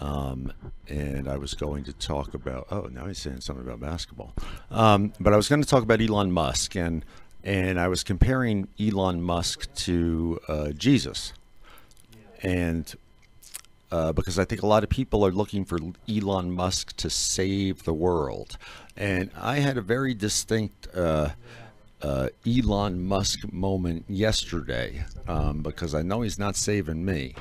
And I was going to talk about, now he's saying something about basketball. But I was going to talk about Elon Musk. And I was comparing Elon Musk to Jesus. And because I think a lot of people are looking for Elon Musk to save the world. And I had a very distinct Elon Musk moment yesterday because I know he's not saving me.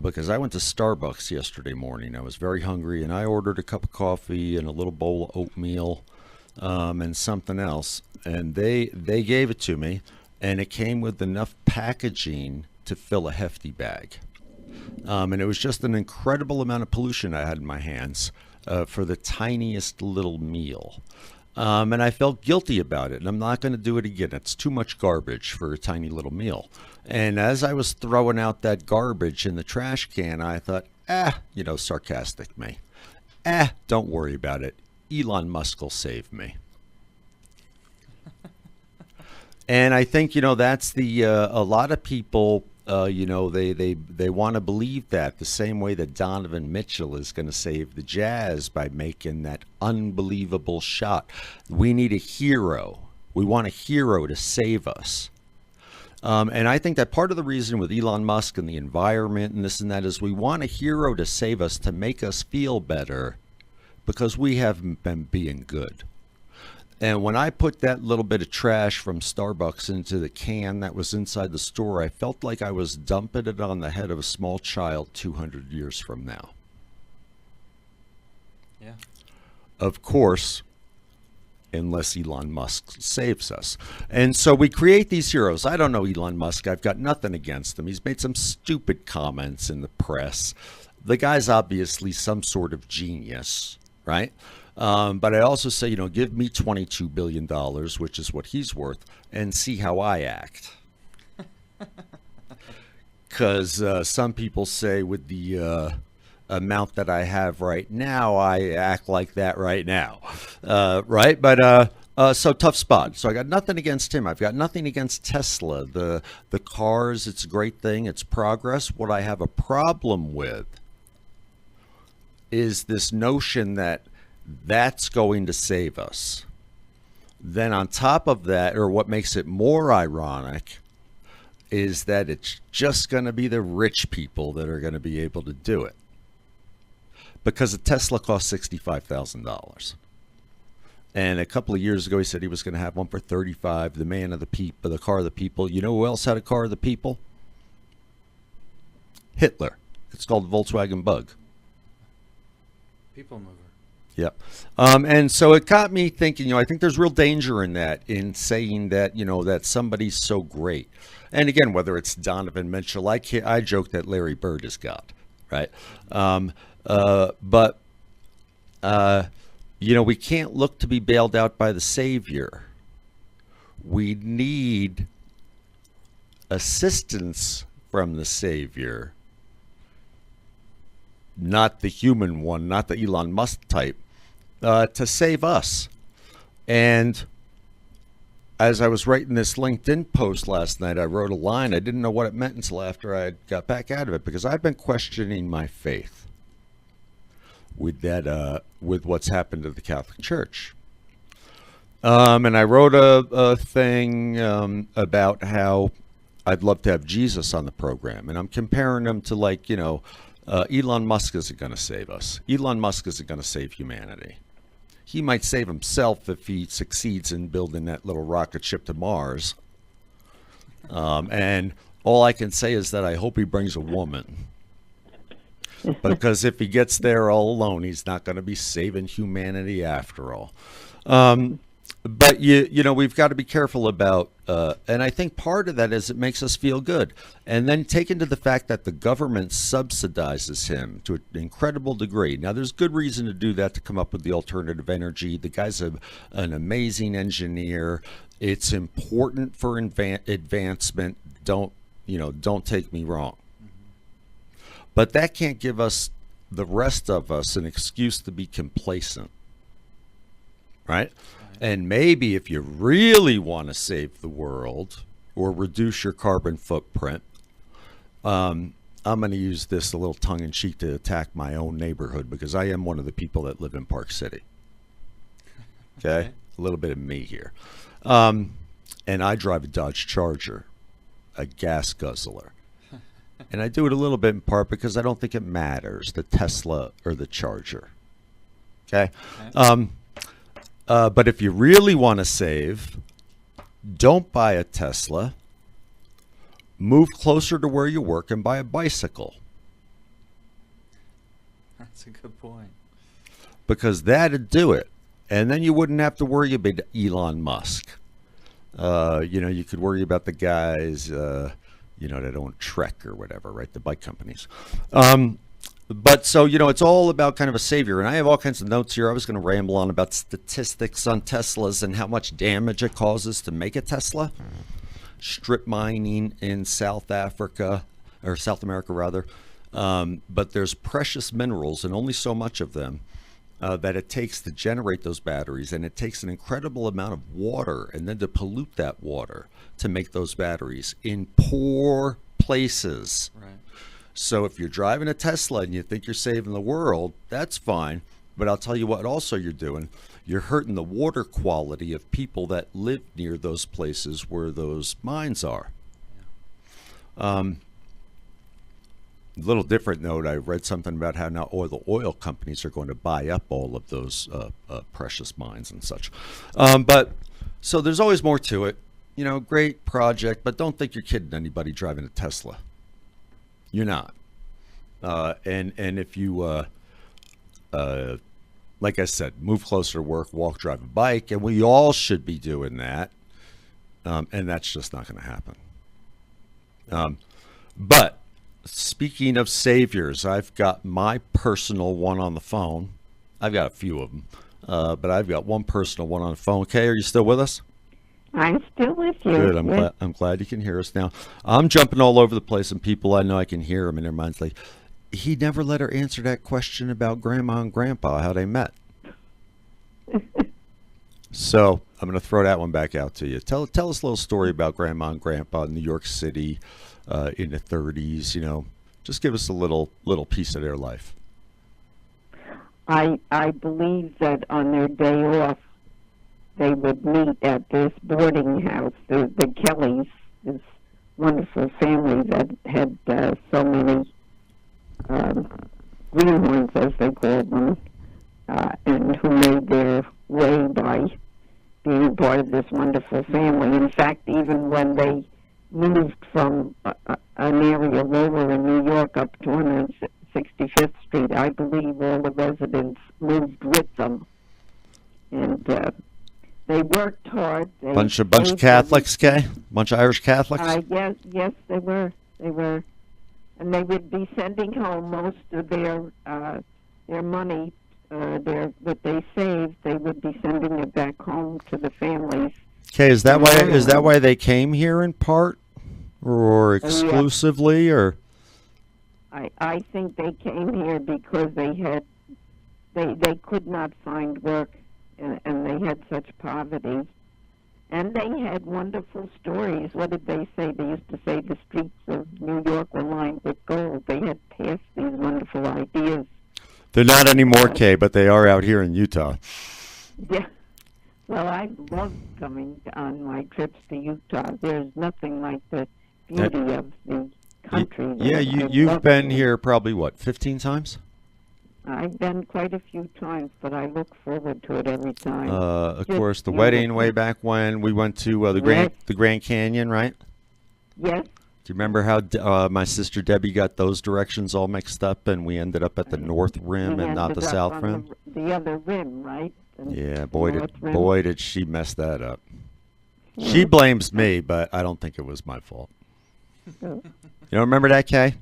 Because I went to Starbucks yesterday morning. I was very hungry, and I ordered a cup of coffee and a little bowl of oatmeal and something else. And they gave it to me, and it came with enough packaging to fill a hefty bag. And it was just an incredible amount of pollution I had in my hands for the tiniest little meal. And I felt guilty about it, and I'm not going to do it again. It's too much garbage for a tiny little meal. And as I was throwing out that garbage in the trash can, I thought, sarcastic me. Don't worry about it. Elon Musk will save me. And I think, that's a lot of people, they want to believe that the same way that Donovan Mitchell is going to save the Jazz by making that unbelievable shot. We need a hero. We want a hero to save us. And I think that part of the reason with Elon Musk and the environment and this and that is we want a hero to save us, to make us feel better because we haven't been being good. And when I put that little bit of trash from Starbucks into the can that was inside the store, I felt like I was dumping it on the head of a small child 200 years from now. Yeah. Of course, unless Elon Musk saves us. And so we create these heroes. I don't know Elon Musk. I've got nothing against him. He's made some stupid comments in the press. The guy's obviously some sort of genius, right? But I also say, give me $22 billion, which is what he's worth, and see how I act. Because some people say with the amount that I have right now, I act like that right now. Right? But so tough spot. So I got nothing against him. I've got nothing against Tesla. The cars, it's a great thing. It's progress. What I have a problem with is this notion that that's going to save us. Then on top of that, or what makes it more ironic, is that it's just going to be the rich people that are going to be able to do it. Because a Tesla costs $65,000. And a couple of years ago, he said he was going to have one for $35,000, the man of the people, the car of the people. You know who else had a car of the people? Hitler. It's called the Volkswagen Bug. People mover. Yep. And so it got me thinking, I think there's real danger in that, in saying that, that somebody's so great. And again, whether it's Donovan Mitchell, I joke that Larry Bird is God, right? But we can't look to be bailed out by the Savior. We need assistance from the Savior, not the human one, not the Elon Musk type, to save us. And as I was writing this LinkedIn post last night, I wrote a line. I didn't know what it meant until after I got back out of it, because I've been questioning my faith with that, with what's happened to the Catholic Church. And I wrote a thing about how I'd love to have Jesus on the program, and I'm comparing him to, like, Elon Musk isn't going to save us. Elon Musk isn't going to save humanity. He might save himself if he succeeds in building that little rocket ship to Mars. And all I can say is that I hope he brings a woman. Because if he gets there all alone, he's not going to be saving humanity after all. But we've got to be careful about, and I think part of that is it makes us feel good. And then take into the fact that the government subsidizes him to an incredible degree. Now, there's good reason to do that, to come up with the alternative energy. The guy's an amazing engineer. It's important for advancement. Don't take me wrong. But that can't give us, the rest of us, an excuse to be complacent, right? And maybe if you really want to save the world or reduce your carbon footprint, I'm going to use this a little tongue-in-cheek to attack my own neighborhood, because I am one of the people that live in Park City. Okay? A little bit of me here. And I drive a Dodge Charger, a gas guzzler. And I do it a little bit in part because I don't think it matters, the Tesla or the Charger. Okay? But if you really want to save, don't buy a Tesla. Move closer to where you work and buy a bicycle. That's a good point. Because that'd do it. And then you wouldn't have to worry about Elon Musk. You could worry about the guys, that own Trek or whatever, right? The bike companies. But so, it's all about kind of a savior. And I have all kinds of notes here. I was going to ramble on about statistics on Teslas and how much damage it causes to make a Tesla. Strip mining in South Africa, or South America rather. But there's precious minerals, and only so much of them, that it takes to generate those batteries. And it takes an incredible amount of water, and then to pollute that water to make those batteries in poor places. Right. So if you're driving a Tesla and you think you're saving the world, that's fine. But I'll tell you what also you're doing. You're hurting the water quality of people that live near those places where those mines are. A little different note, I read something about how now the oil companies are going to buy up all of those precious mines and such. But so there's always more to it. Great project, but don't think you're kidding anybody driving a Tesla. You're not. And if you, like I said, move closer to work, walk, drive a bike, and we all should be doing that. And that's just not going to happen. But speaking of saviors, I've got my personal one on the phone. I've got a few of them, but I've got one personal one on the phone. Kay, are you still with us? I'm still with you. Good. I'm glad you can hear us now. I'm jumping all over the place, and people I know I can hear them in their minds like, he never let her answer that question about Grandma and Grandpa, how they met. So I'm going to throw that one back out to you. Tell us a little story about Grandma and Grandpa in New York City in the 30s. Just give us a little piece of their life. I believe that on their day off, they would meet at this boarding house, the Kellys, this wonderful family that had so many greenhorns, as they called them, and who made their way by being part of this wonderful family. In fact, even when they moved from an area lower in New York up to 165th Street, I believe all the residents moved with them. And they worked hard. Bunch of Catholics, Kay? Bunch of Irish Catholics? Yes, they were. And they would be sending home most of their money, what they saved. They would be sending it back home to the families. Okay, is that why they came here in part, or exclusively, or? I think they came here because they could not find work and they had such poverty. And they had wonderful stories. What did they say? They used to say the streets of New York were lined with gold. They had passed these wonderful ideas. They're not anymore, Kay, but they are out here in Utah. Yeah. Well, I love coming on my trips to Utah. There's nothing like the beauty of the country. Yeah, you've been here probably, 15 times? I've been quite a few times, but I look forward to it every time. Of course, the wedding way back when we went to the Grand Canyon, right? Yes. Do you remember how my sister Debbie got those directions all mixed up, and we ended up at the North Rim and not the South Rim? The other rim, right? Yeah, boy did she mess that up. Yeah. She blames me, but I don't think it was my fault. You don't remember that, Kay?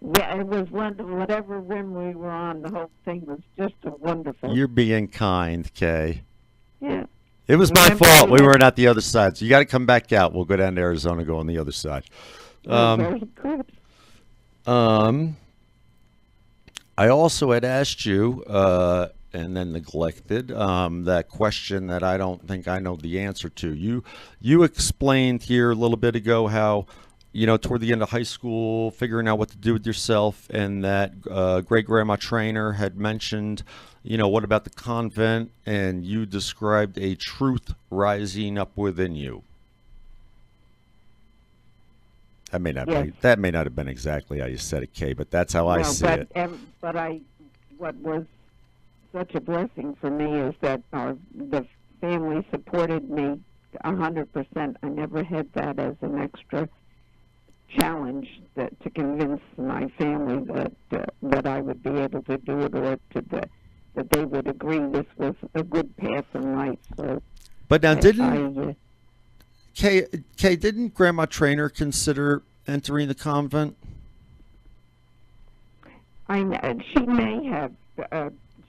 Yeah, it was wonderful. Whatever rim we were on, the whole thing was just a wonderful. You're being kind, Kay. Yeah. It was my fault. We weren't at the other side, so you got to come back out. We'll go down to Arizona, go on the other side. Very good. I also had asked you, and then neglected, that question that I don't think I know the answer to. You explained here a little bit ago how, toward the end of high school, figuring out what to do with yourself, and that great-grandma Trainer had mentioned, what about the convent, and you described a truth rising up within you. That may not have been exactly how you said it, Kay, but that's how I see it. What was such a blessing for me is that the family supported me 100%. I never had that as an extra challenge to convince my family that I would be able to do it, or that they would agree this was a good path in life. So, but now, Kay, didn't Grandma Trainer consider entering the convent? She may have.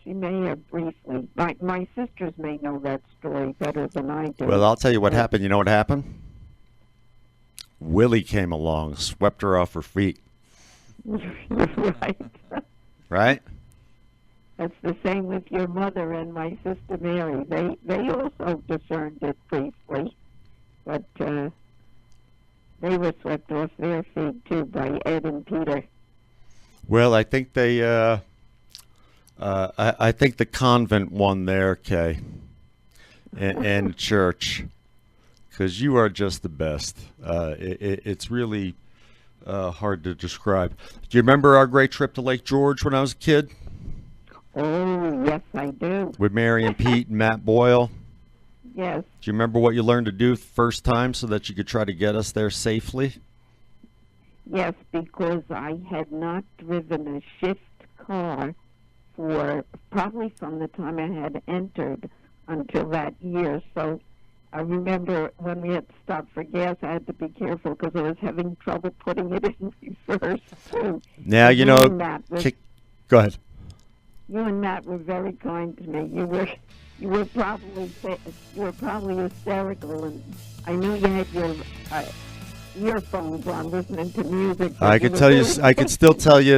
She may have briefly. My sisters may know that story better than I do. Well, I'll tell you what happened. You know what happened? Willie came along, swept her off her feet. Right. Right? That's the same with your mother and my sister Mary. They also discerned it briefly, but they were swept off their feet too by Ed and Peter. Well, I think they. I think the convent won there, Kay, and church, because you are just the best. It's really hard to describe. Do you remember our great trip to Lake George when I was a kid? Oh, yes, I do. With Mary and Pete and Matt Boyle? Yes. Do you remember what you learned to do the first time so that you could try to get us there safely? Yes, because I had not driven a shift car for probably from the time I had entered until that year. So I remember when we had to stop for gas, I had to be careful because I was having trouble putting it in reverse too. Now, go ahead. You and Matt were very kind to me. You were probably hysterical, and I knew you had your earphones on, listening to music. I could tell you. I could still tell you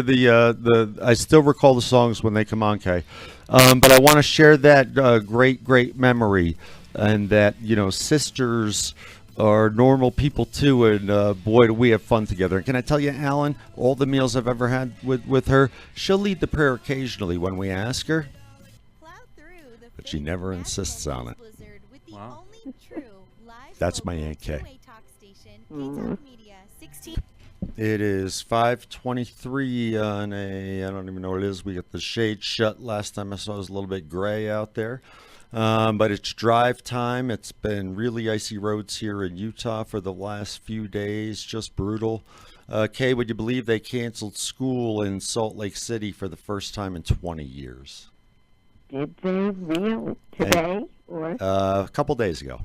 I still recall the songs when they come on, Kay. But I want to share that great memory, and that sisters are normal people too, and boy, do we have fun together. And can I tell you, Alan, all the meals I've ever had with her, she'll lead the prayer occasionally when we ask her, but she never insists on it. Wow. That's my Aunt Kay. Mm-hmm. It is 5:23 on I don't even know what it is. We got the shade shut. Last time I saw it was a little bit gray out there. But it's drive time. It's been really icy roads here in Utah for the last few days. Just brutal. Kay, would you believe they canceled school in Salt Lake City for the first time in 20 years? Did they really? Today? Or a couple days ago.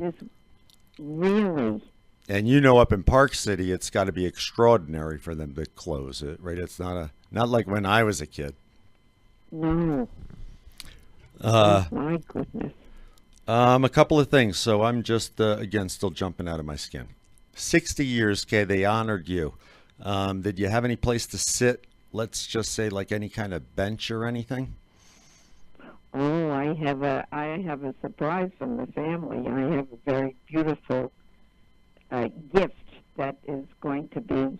Really? And up in Park City, it's got to be extraordinary for them to close it, right? It's not like when I was a kid. No. My goodness. A couple of things. So I'm just, again, still jumping out of my skin. 60 years, Kay, they honored you. Did you have any place to sit? Let's just say like any kind of bench or anything? Oh, I have a surprise from the family. I have a very beautiful gift that is going to be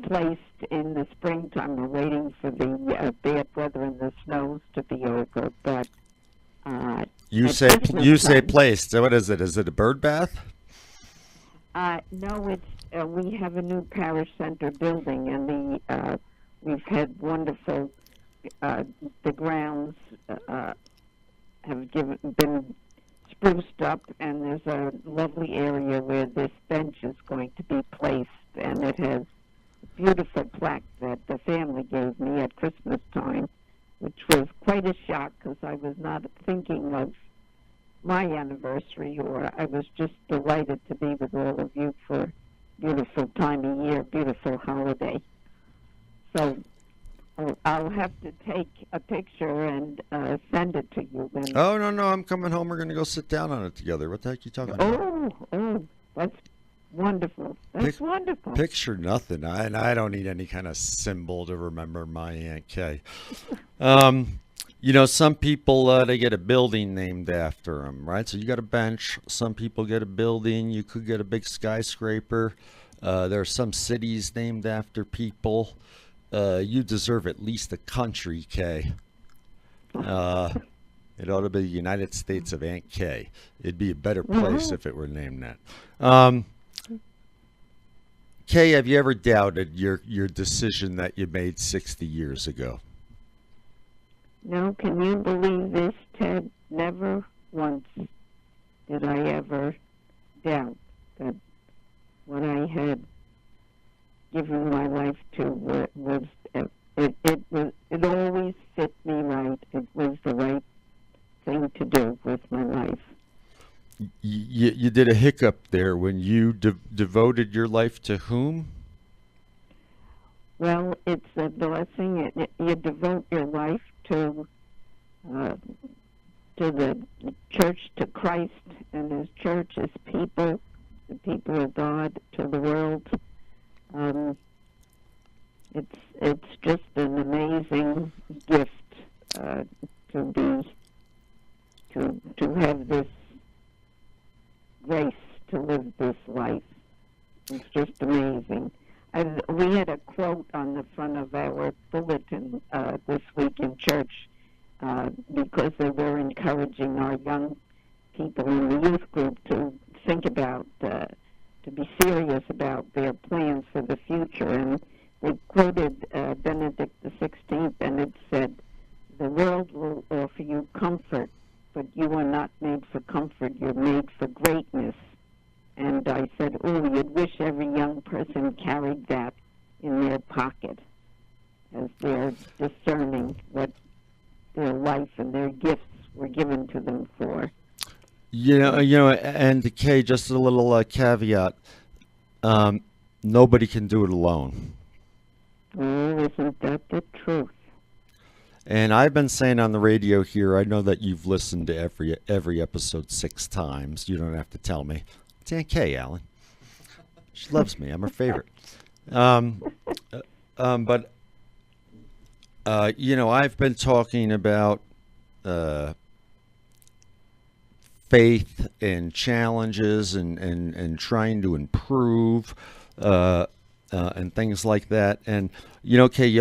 placed in the springtime. We're waiting for the bad weather and the snows to be over, but You at say Christmas time, placed. So what is it? Is it a bird bath? no, it's we have a new parish center building, and we've had wonderful. The grounds have been spruced up, and there's a lovely area where this bench is going to be placed, and it has a beautiful plaque that the family gave me at Christmas time, which was quite a shock because I was not thinking of my anniversary, or I was just delighted to be with all of you for a beautiful time of year, beautiful holiday. So I'll have to take a picture and send it to you. And Oh, no, I'm coming home. We're going to go sit down on it together. What the heck are you talking about? oh, that's wonderful. That's wonderful. Picture nothing. I don't need any kind of symbol to remember my Aunt Kay. Some people, they get a building named after them, right? So you got a bench. Some people get a building. You could get a big skyscraper. There are some cities named after people. You deserve at least a country, Kay. It ought to be the United States of Aunt Kay. It'd be a better place if it were named that. Kay, have you ever doubted your decision that you made 60 years ago? No, can you believe this, Ted? Never once did I ever doubt that what I had given my life to was it always fit me right. It was the right thing to do with my life. You did a hiccup there when you devoted your life to whom? Well, it's a blessing. You devote your life to the church, to Christ and His church, His people, the people of God, to the world. It's just an amazing gift to have this grace to live this life. It's just amazing. We had a quote on the front of our bulletin this week in church because they were encouraging our young people in the youth group to think about, to be serious about their plans for the future. And they quoted Benedict XVI, and it said, "The world will offer you comfort, but you are not made for comfort. You're made for greatness." And I said, "Oh, you'd wish every young person carried that in their pocket as they're discerning what their life and their gifts were given to them for." And Kay, just a little caveat. Nobody can do it alone. Oh, isn't that the truth? And I've been saying on the radio here, I know that you've listened to every episode 6 times. You don't have to tell me. It's Aunt Kay, Alan. She loves me. I'm her favorite. But I've been talking about faith and challenges and trying to improve and things like that. And Kay,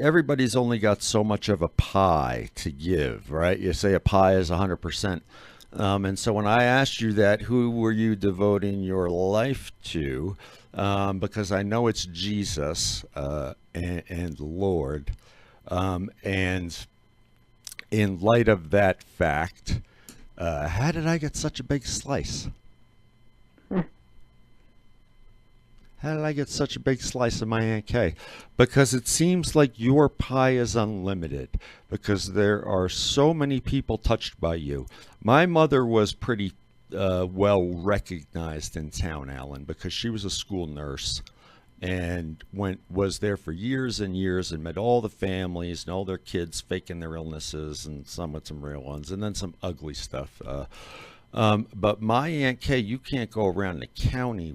everybody's only got so much of a pie to give, right? You say a pie is 100%. And so when I asked you that, who were you devoting your life to? Because I know it's Jesus and Lord. And in light of that fact, how did I get such a big slice? How did I get such a big slice of my Aunt Kay? Because it seems like your pie is unlimited, because there are so many people touched by you. My mother was pretty well recognized in town, Alan, because she was a school nurse and was there for years and years and met all the families and all their kids faking their illnesses, and some with some real ones, and then some ugly stuff. But my Aunt Kay, you can't go around the county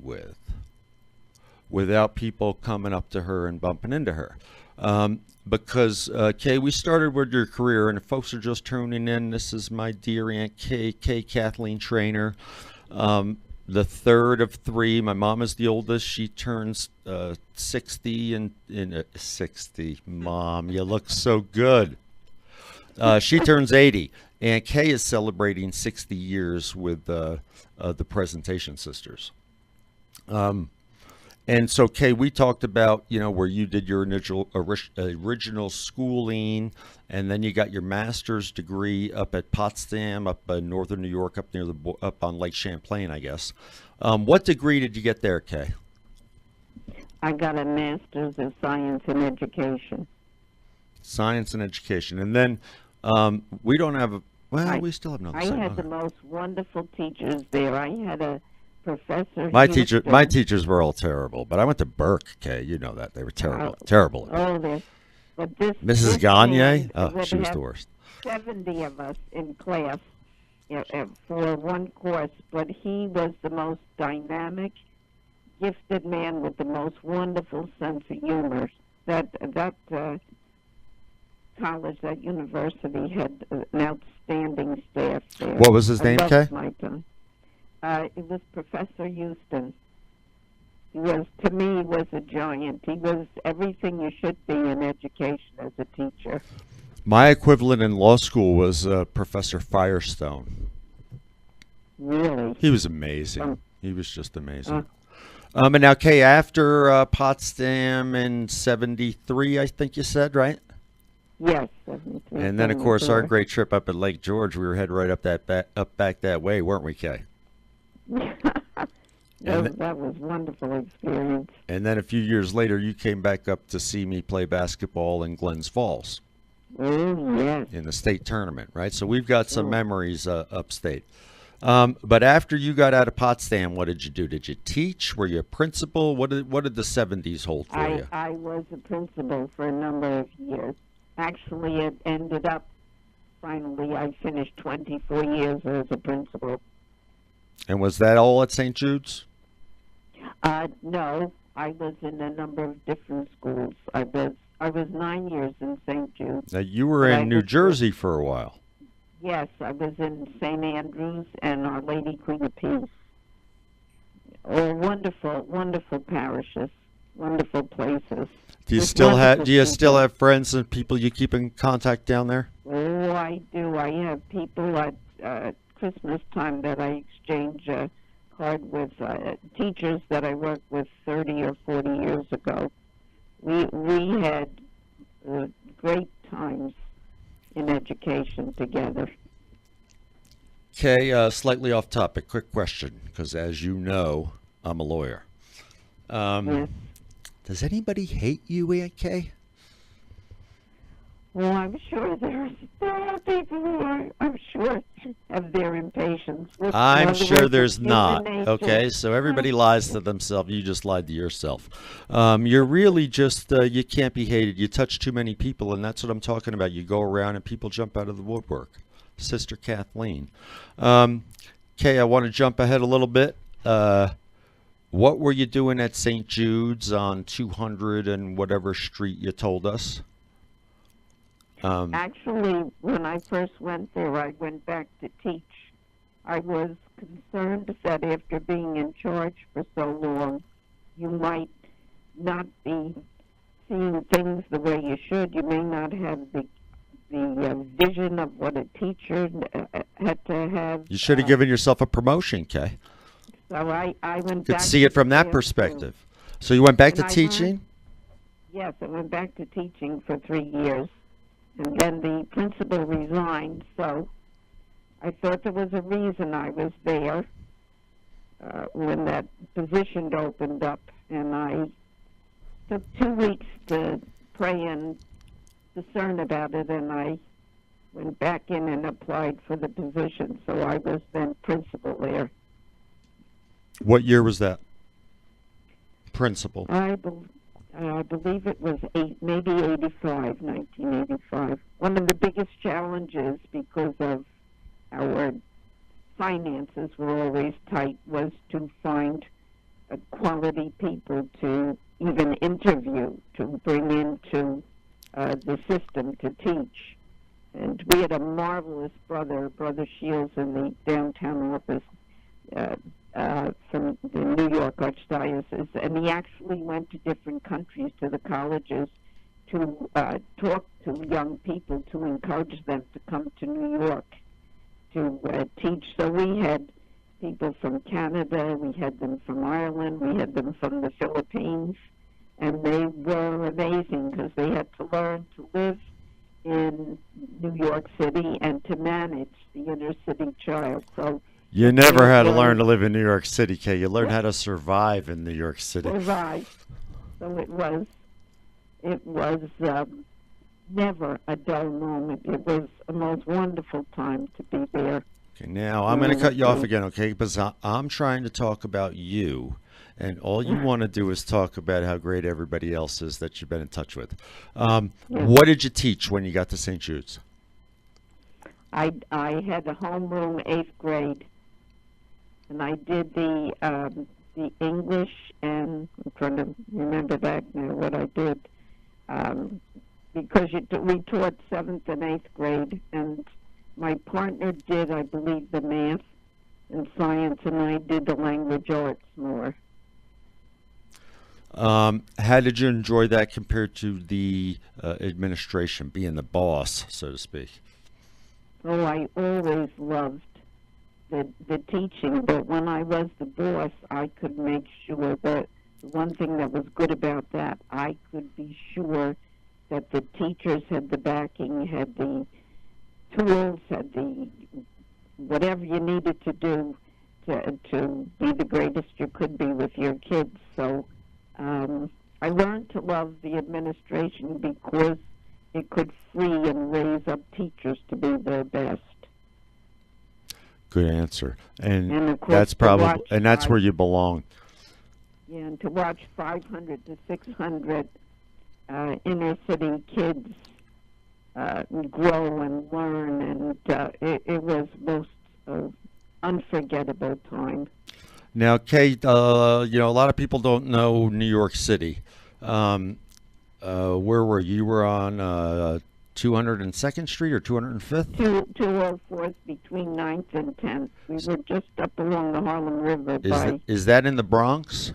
without people coming up to her and bumping into her. Because, Kay, we started with your career, and if folks are just tuning in, this is my dear Aunt Kay, Kathleen Trainer, the third of three. My mom is the oldest. She turns 60 in 60. Mom, you look so good. She turns 80. Aunt Kay is celebrating 60 years with the Presentation Sisters. And so, Kay, we talked about, where you did your original schooling, and then you got your master's degree up at Potsdam, up in northern New York, up on Lake Champlain, I guess. What degree did you get there, Kay? I got a master's of science and education. Science and education. And then we don't have we still have another. I had the most wonderful teachers there. I had a professor. My teachers were all terrible, but I went to Burke, Kay. You know that. They were terrible. Terrible. But Mrs. Gagne? She was the worst. 70 of us in class for one course, but he was the most dynamic, gifted man with the most wonderful sense of humor. That college, that university had an outstanding staff there. What was his name, Kay? It was Professor Houston. To me, he was a giant. He was everything you should be in education as a teacher. My equivalent in law school was Professor Firestone. Really? He was amazing. He was just amazing. And now, Kay, after Potsdam in 73, I think you said, right? Yes, 73. And then, of course, our great trip up at Lake George, we were headed right up back that way, weren't we, Kay? That was a wonderful experience. And then a few years later, you came back up to see me play basketball in Glens Falls. Oh, yes. In the state tournament, right? So we've got some memories upstate. But after you got out of Potsdam, what did you do? Did you teach? Were you a principal? What did the 70s hold for you? I was a principal for a number of years. Actually, it ended up, finally, I finished 24 years as a principal. And was that all at St. Jude's? No, I was in a number of different schools. I was 9 years in St. Jude's. Now, you were in New Jersey for a while. Yes, I was in St. Andrews and Our Lady Queen of Peace. Oh, wonderful, wonderful parishes, wonderful places. Do you still have friends and people you keep in contact down there? Oh, I do. I have people at Christmas time that I exchange a card with, teachers that I worked with 30 or 40 years ago. We had great times in education together. Okay, slightly off topic. Quick question, because as you know, I'm a lawyer. Yes. Does anybody hate you, Aunt Kay? Well, I'm sure there are people who I'm sure, have their impatience. I'm sure there's not. Okay, so everybody lies to themselves. You just lied to yourself. You're really just, you can't be hated. You touch too many people, and that's what I'm talking about. You go around and people jump out of the woodwork. Sister Kathleen. Kay, I want to jump ahead a little bit. What were you doing at St. Jude's on 200 and whatever street you told us? Actually, when I first went there, I went back to teach. I was concerned that after being in charge for so long, you might not be seeing things the way you should. You may not have the vision of what a teacher had to have. You should have given yourself a promotion, Kay. So I went Could back see it from that perspective. So you went back to teaching? Yes, I went back to teaching for 3 years. And then the principal resigned, so I thought there was a reason I was there when that position opened up. And I took 2 weeks to pray and discern about it, and I went back in and applied for the position. So I was then principal there. What year was that? Principal. I believe it was maybe 1985. One of the biggest challenges, because of our finances were always tight, was to find quality people to even interview to bring into the system to teach. And we had a marvelous Brother Shields, in the downtown office from the New York Archdiocese, and he actually went to different countries, to the colleges, to talk to young people, to encourage them to come to New York to teach. So we had people from Canada, we had them from Ireland, we had them from the Philippines, and they were amazing because they had to learn to live in New York City and to manage the inner city child. So you never had to learn to live in New York City, Kay. You learned how to survive in New York City. Survive. So it was never a dull moment. It was a most wonderful time to be there. Okay, now I'm going to cut you off again, okay? Because I'm trying to talk about you, and all you want to do is talk about how great everybody else is that you've been in touch with. What did you teach when you got to St. Jude's? I had a homeroom 8th grade, and I did the English, and I'm trying to remember back now what I did, because we taught 7th and 8th grade, and my partner did, I believe, the math and science, and I did the language arts more. How did you enjoy that compared to the administration, being the boss, so to speak? Oh, I always loved the teaching, but when I was the boss, I could make sure that one thing that was good about that, I could be sure that the teachers had the backing, had the tools, had the whatever you needed to do to be the greatest you could be with your kids. So I learned to love the administration because it could free and raise up teachers to be their best. Good answer, and of course, that's probably that's where you belong. Yeah, and to watch 500 to 600 inner city kids grow and learn, and it was most unforgettable time. Now, Kate, a lot of people don't know New York City. Where were you? You were on 202nd Street or 205th? 204th, between 9th and 10th. We were just up along the Harlem River. Is that in the Bronx?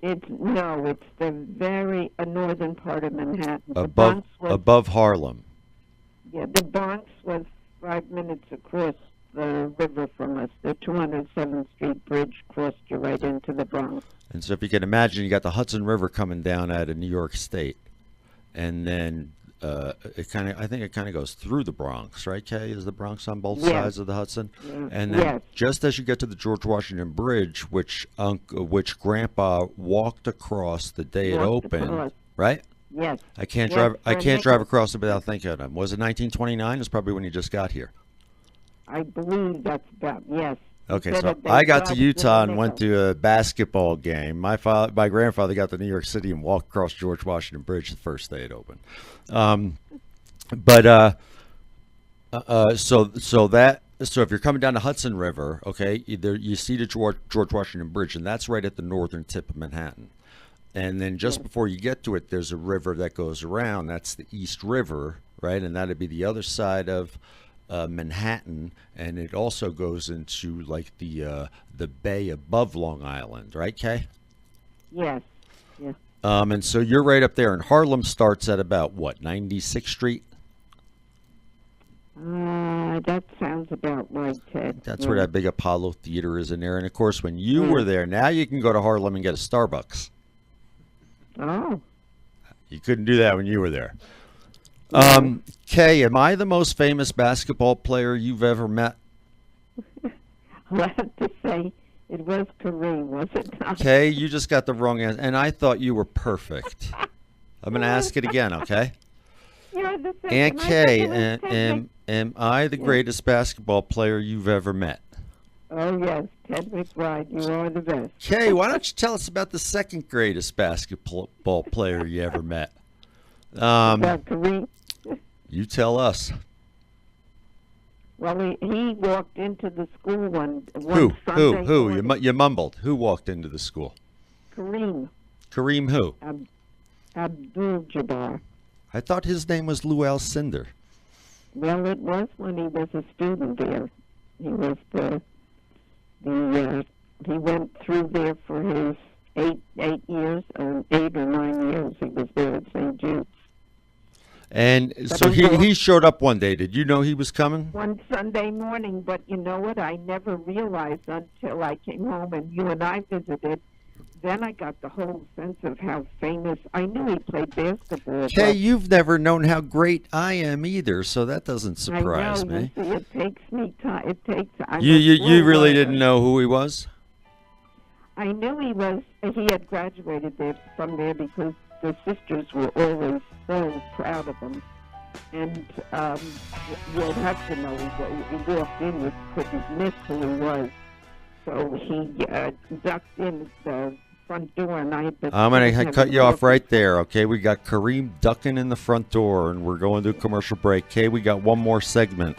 It's the very northern part of Manhattan. Above Harlem. Yeah, the Bronx was 5 minutes across the river from us. The 207th Street Bridge crossed you right into the Bronx. And so if you can imagine, you got the Hudson River coming down out of New York State, and then I think it kind of goes through the Bronx, right, Kay? Is the Bronx on both sides of the Hudson? Yeah. And then just as you get to the George Washington Bridge, which Grandpa walked across the day it opened, right? Yes. I can't drive across it without thinking of him. Was it 1929? It's probably when you just got here. I believe that's about, yes. Okay, so I got to Utah and went to a basketball game. My grandfather got to New York City and walked across George Washington Bridge the first day it opened. So if you're coming down the Hudson River, okay, you see the George Washington Bridge, and that's right at the northern tip of Manhattan. And then just before you get to it, there's a river that goes around. That's the East River, right? And that'd be the other side of Manhattan, and it also goes into like the bay above Long Island, right, Kay? Yes. Yes. And so you're right up there, and Harlem starts at about what, 96th Street? That sounds about right, Ted. That's where that big Apollo Theater is in there. And of course, when you were there, now you can go to Harlem and get a Starbucks. Oh. You couldn't do that when you were there. Kay, am I the most famous basketball player you've ever met? I'll have to say it was Kareem, was it not? Kay, you just got the wrong answer, and I thought you were perfect. I'm going to ask it again, okay? You're the second. Aunt Kay, am I the greatest basketball player you've ever met? Oh, yes, Ted McBride, you are the best. Kay, why don't you tell us about the second greatest basketball player you ever met? About Kareem? You tell us. Well, he walked into the school one Who? Sunday. Who? You mumbled. Who walked into the school? Kareem. Kareem who? Abdul-Jabbar. I thought his name was Lou Alcindor. Well, it was when he was a student there. He was he went through there for his 8 years, 8 or 9 years. He was there at St. Jude's. And so he showed up one day. Did you know he was coming? One Sunday morning, but you know what? I never realized until I came home and you and I visited. Then I got the whole sense of how famous. I knew he played basketball. Okay, you've never known how great I am either, so that doesn't surprise me. You see, it takes me time. It takes. You really didn't know who he was? I knew he was. He had graduated from there because the sisters were always proud of him. And you'll have to know he walked in, you couldn't miss who he was. So he ducked in the front door, and I'm going to cut you off right there, okay? We got Kareem ducking in the front door, and we're going to a commercial break. Okay, we got one more segment.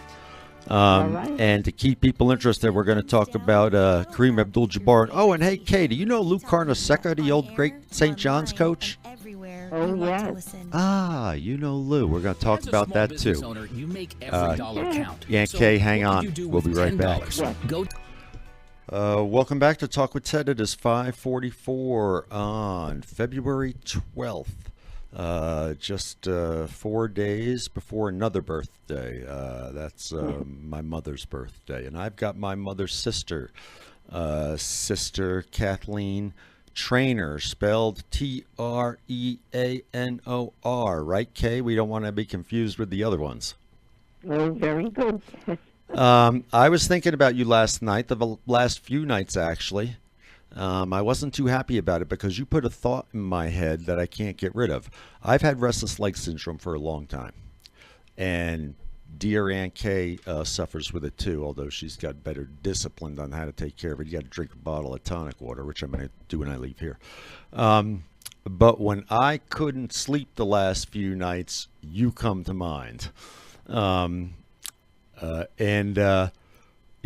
Right. And to keep people interested, we're going to talk about Kareem Abdul-Jabbar. Oh, and hey, Kay, do you know Lou Carnesecca, the old great St. John's coach? Oh, yes. Ah, you know Lou. We're going to talk about that, too. Owner, you make every dollar count. Yeah, Kay, hang on. We'll be right back. Go. Welcome back to Talk with Ted. It is 5:44 on February 12th. Just 4 days before another birthday. That's my mother's birthday. And I've got my mother's sister, Sister Kathleen Trainor, spelled Treanor, right, Kay? We don't want to be confused with the other ones. Oh, very good. I was thinking about you last night, the last few nights actually. I wasn't too happy about it because you put a thought in my head that I can't get rid of. I've had restless leg syndrome for a long time, and dear Aunt Kay suffers with it too, although she's got better discipline on how to take care of it. You got to drink a bottle of tonic water, which I'm going to do when I leave here. But when I couldn't sleep the last few nights, you come to mind.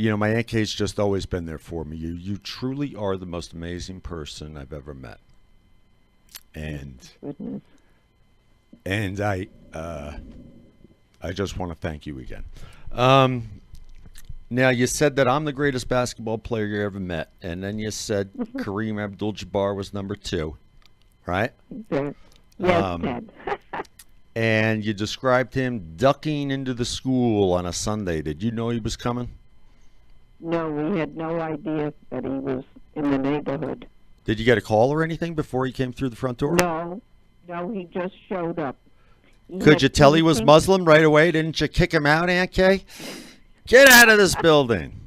You know, my Aunt Kay's just always been there for me. You truly are the most amazing person I've ever met. And I just want to thank you again. Now, you said that I'm the greatest basketball player you ever met, and then you said Kareem Abdul-Jabbar was number 2, right? Yes, Ted. And you described him ducking into the school on a Sunday. Did you know he was coming? No, we had no idea that he was in the neighborhood. Did you get a call or anything before he came through the front door? No, he just showed up. Could you tell he was Muslim right away? Didn't you kick him out, Aunt Kay? Get out of this building.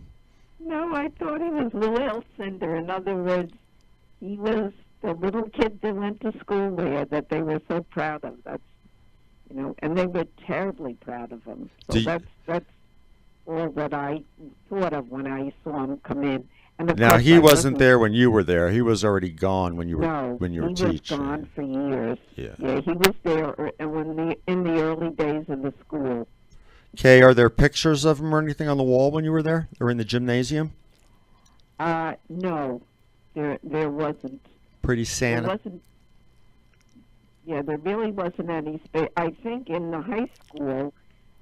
No, I thought he was Lou Alcindor. In other words, he was the little kid that went to school there that they were so proud of. That's, you know, and they were terribly proud of him. So that's all that I thought of when I saw him come in. And now he wasn't there when you were there. He was already gone when you were teaching. He was gone for years. Yeah, he was there in the early days of the school. Okay, are there pictures of him or anything on the wall when you were there, or in the gymnasium? No, there wasn't. Pretty Santa. There wasn't. Yeah, there really wasn't any space. I think in the high school.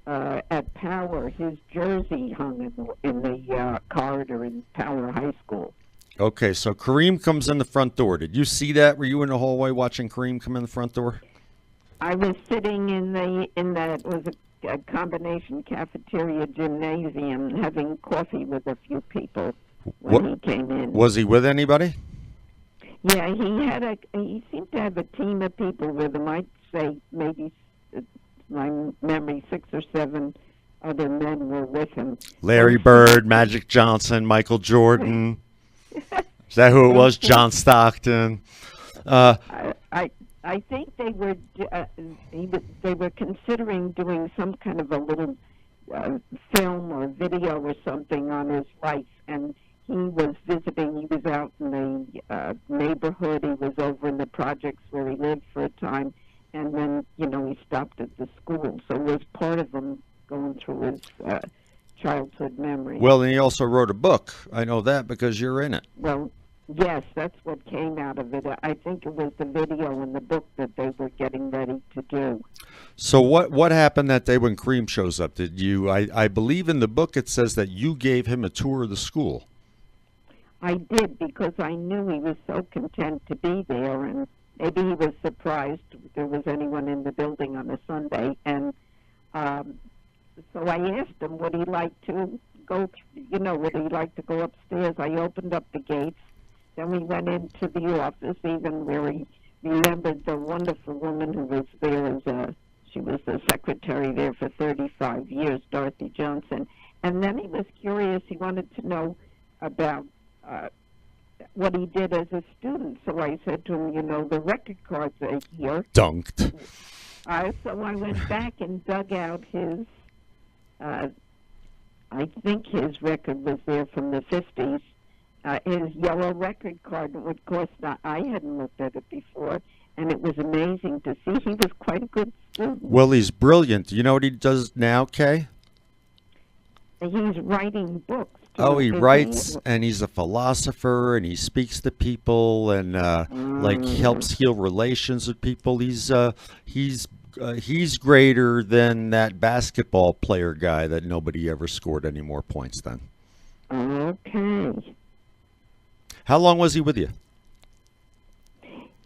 At Power, his jersey hung in the corridor in Power High School. Okay, so Kareem comes in the front door. Did you see that? Were you in the hallway watching Kareem come in the front door? I was sitting in that was a combination cafeteria gymnasium having coffee with a few people when he came in. Was he with anybody? Yeah, he seemed to have a team of people with him. I'd say maybe. My memory, 6 or 7 other men were with him. Larry Bird, Magic Johnson, Michael Jordan. Is that who it was? John Stockton. I think they were considering doing some kind of a little film or video or something on his life, and he was visiting. He was out in the neighborhood. He was over in the projects where he lived for a time. And then, you know, he stopped at the school. So it was part of him going through his childhood memories. Well, and he also wrote a book. I know that because you're in it. Well, Yes, that's what came out of it. I think it was the video and the book that they were getting ready to do. So what happened that day when Kareem shows up? Did you? I believe in the book it says that you gave him a tour of the school. I did, because I knew he was so content to be there, and maybe he was surprised there was anyone in the building on a Sunday. And so I asked him, would he like to go, would he like to go upstairs? I opened up the gates. Then we went into the office, even where he remembered the wonderful woman who was there she was the secretary there for 35 years, Dorothy Johnson. And then he was curious. He wanted to know about what he did as a student. So I said to him, the record cards are here. Dunked. So I went back and dug out his, I think his record was there from the 50s, his yellow record card. And of course, I hadn't looked at it before, and it was amazing to see. He was quite a good student. Well, he's brilliant. Do you know what he does now, Kay? He's writing books. Oh, he writes, and he's a philosopher, and he speaks to people, and helps heal relations with people. He's greater than that basketball player guy that nobody ever scored any more points than. Okay. How long was he with you?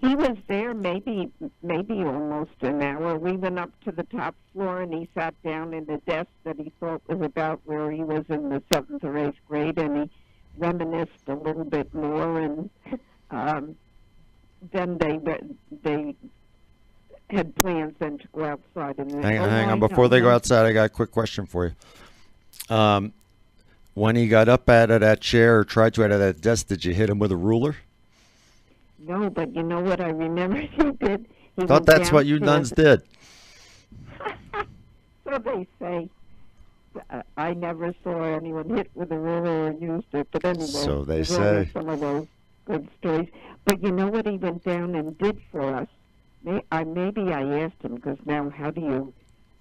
He was there maybe almost an hour. We went up to the top floor, and he sat down in a desk that he thought was about where he was in the 7th or 8th grade, and he reminisced a little bit more. And then they had plans then to go outside. And hang on. Before they go outside, I got a quick question for you. When he got up out of that chair or tried to out of that desk, did you hit him with a ruler? No, but you know what I remember he did? He thought that's what you nuns did. So they say. I never saw anyone hit with a ruler or used it, but anyway. So they say. Some of those good stories. But you know what he went down and did for us? Maybe I asked him, because now how do you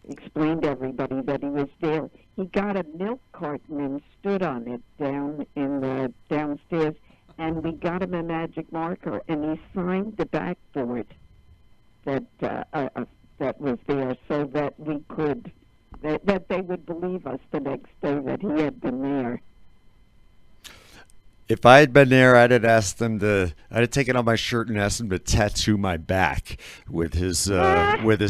explain to everybody that he was there? He got a milk carton and stood on it down in the downstairs. And we got him a magic marker, and he signed the backboard that was there, so that we could that they would believe us the next day that he had been there. If I had been there, I'd have asked them I'd have taken off my shirt and asked him to tattoo my back with his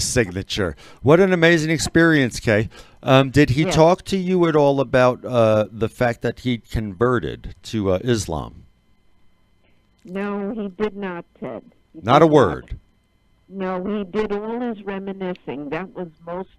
signature. What an amazing experience, Kay. Did he talk to you at all about the fact that he'd converted to Islam? No, he did not, Ted. Not a word. No, he did all his reminiscing. That was most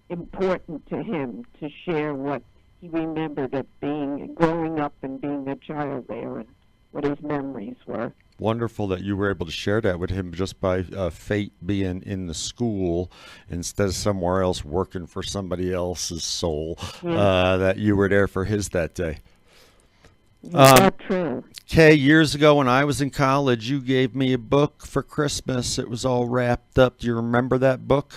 important to him, to share what he remembered of growing up and being a child there, and what his memories were. Wonderful that you were able to share that with him just by fate being in the school instead of somewhere else working for somebody else's soul, that you were there for his that day. That's true. Kay, years ago when I was in college, you gave me a book for Christmas. It was all wrapped up. Do you remember that book?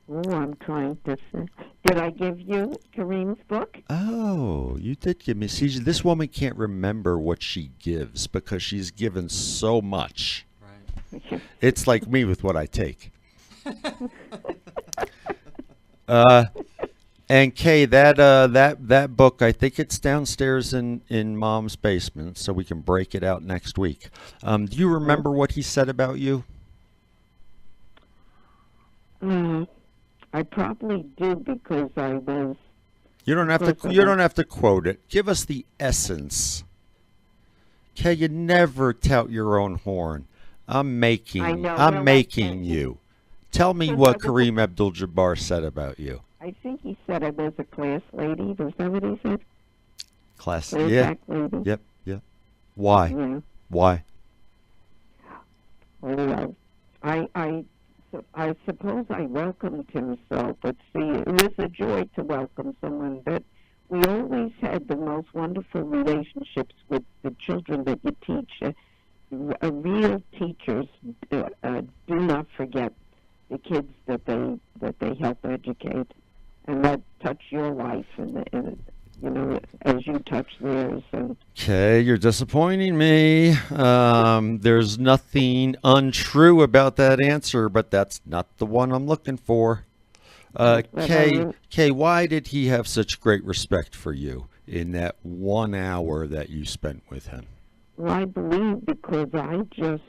Oh, I'm trying to see. Did I give you Kareem's book? Oh, you did give me. See, this woman can't remember what she gives because she's given so much. Right. It's like me with what I take. And Kay, that book, I think it's downstairs in Mom's basement, so we can break it out next week. Do you remember what he said about you? I probably do, because I was. You don't have to quote it. Give us the essence. Kay, you never tout your own horn. I'm making you. Tell me what Kareem Abdul-Jabbar said about you. I think he said I was a class lady. Was that what he said? Class lady. Yep. Why? Yeah. Why? Well, I suppose I welcomed him so, but see, it was a joy to welcome someone that we always had the most wonderful relationships with the children that you teach. Real teachers do not forget the kids that they help educate, and that touch your life, and as you touch theirs. And Okay, you're disappointing me. There's nothing untrue about that answer, but that's not the one I'm looking for. Kay, why did he have such great respect for you in that 1 hour that you spent with him? Well, I believe because I just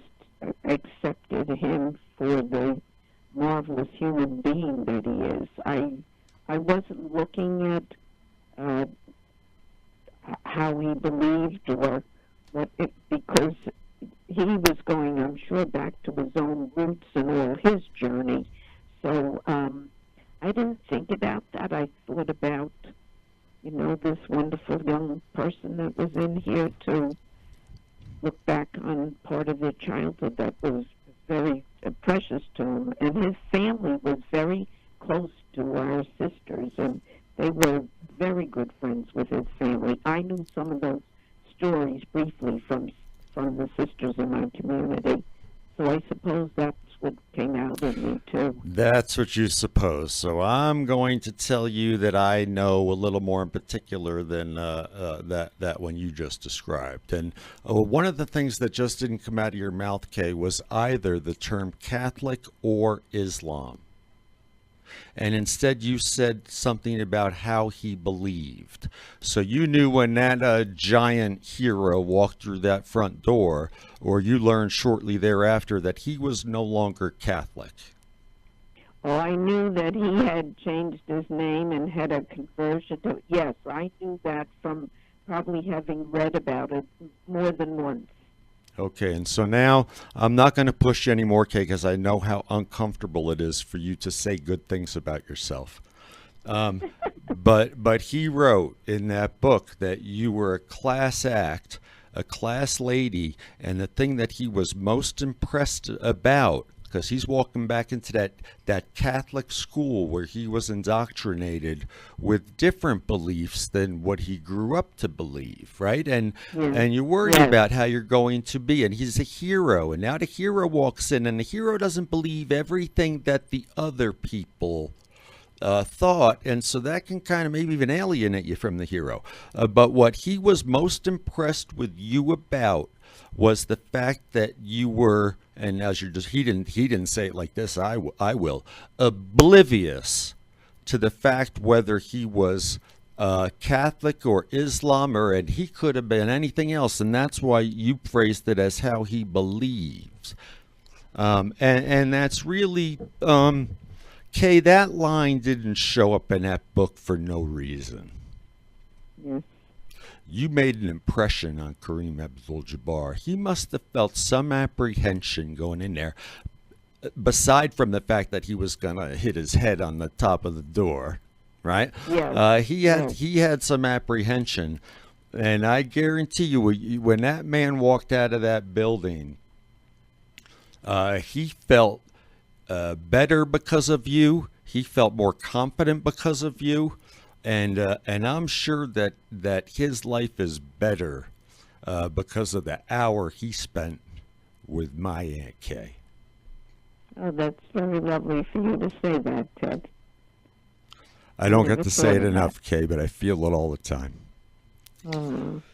accepted him for the marvelous human being that he is. I wasn't looking at how he believed or because he was going, I'm sure, back to his own roots and all his journey. So I didn't think about that. I thought about, this wonderful young person that was in here to look back on part of their childhood that was very precious to him. And his family was very close to our sisters, and they were very good friends with his family. I knew some of those stories briefly from the sisters in my community. So I suppose that's what came out of me, too. That's what you suppose. So I'm going to tell you that I know a little more in particular than that one you just described. And one of the things that just didn't come out of your mouth, Kay, was either the term Catholic or Islam. And instead you said something about how he believed. So you knew when that giant hero walked through that front door, or you learned shortly thereafter that he was no longer Catholic. Well, I knew that he had changed his name and had a conversion. Yes, I knew that from probably having read about it more than once. Okay, and so now I'm not going to push you anymore, Kay, because I know how uncomfortable it is for you to say good things about yourself. But he wrote in that book that you were a class act, a class lady, and the thing that he was most impressed about, because he's walking back into that Catholic school where he was indoctrinated with different beliefs than what he grew up to believe, right? And you worry about how you're going to be, and he's a hero, and now the hero walks in, and the hero doesn't believe everything that the other people thought, and so that can kind of maybe even alienate you from the hero. But what he was most impressed with you about was the fact that you were, and as you're just, he didn't say it like this, I will, oblivious to the fact whether he was Catholic or Islam, and he could have been anything else, and that's why you phrased it as how he believes. And that's really, Kay, that line didn't show up in that book for no reason. Yes. You made an impression on Kareem Abdul-Jabbar. He must have felt some apprehension going in there, beside from the fact that he was going to hit his head on the top of the door, right? Yes. He had some apprehension, and I guarantee you, when that man walked out of that building, he felt better because of you. He felt more confident because of you. And I'm sure that his life is better because of the hour he spent with my Aunt Kay. Oh, that's very lovely for you to say that, Ted. I don't get to say it enough, Kay, but I feel it all the time.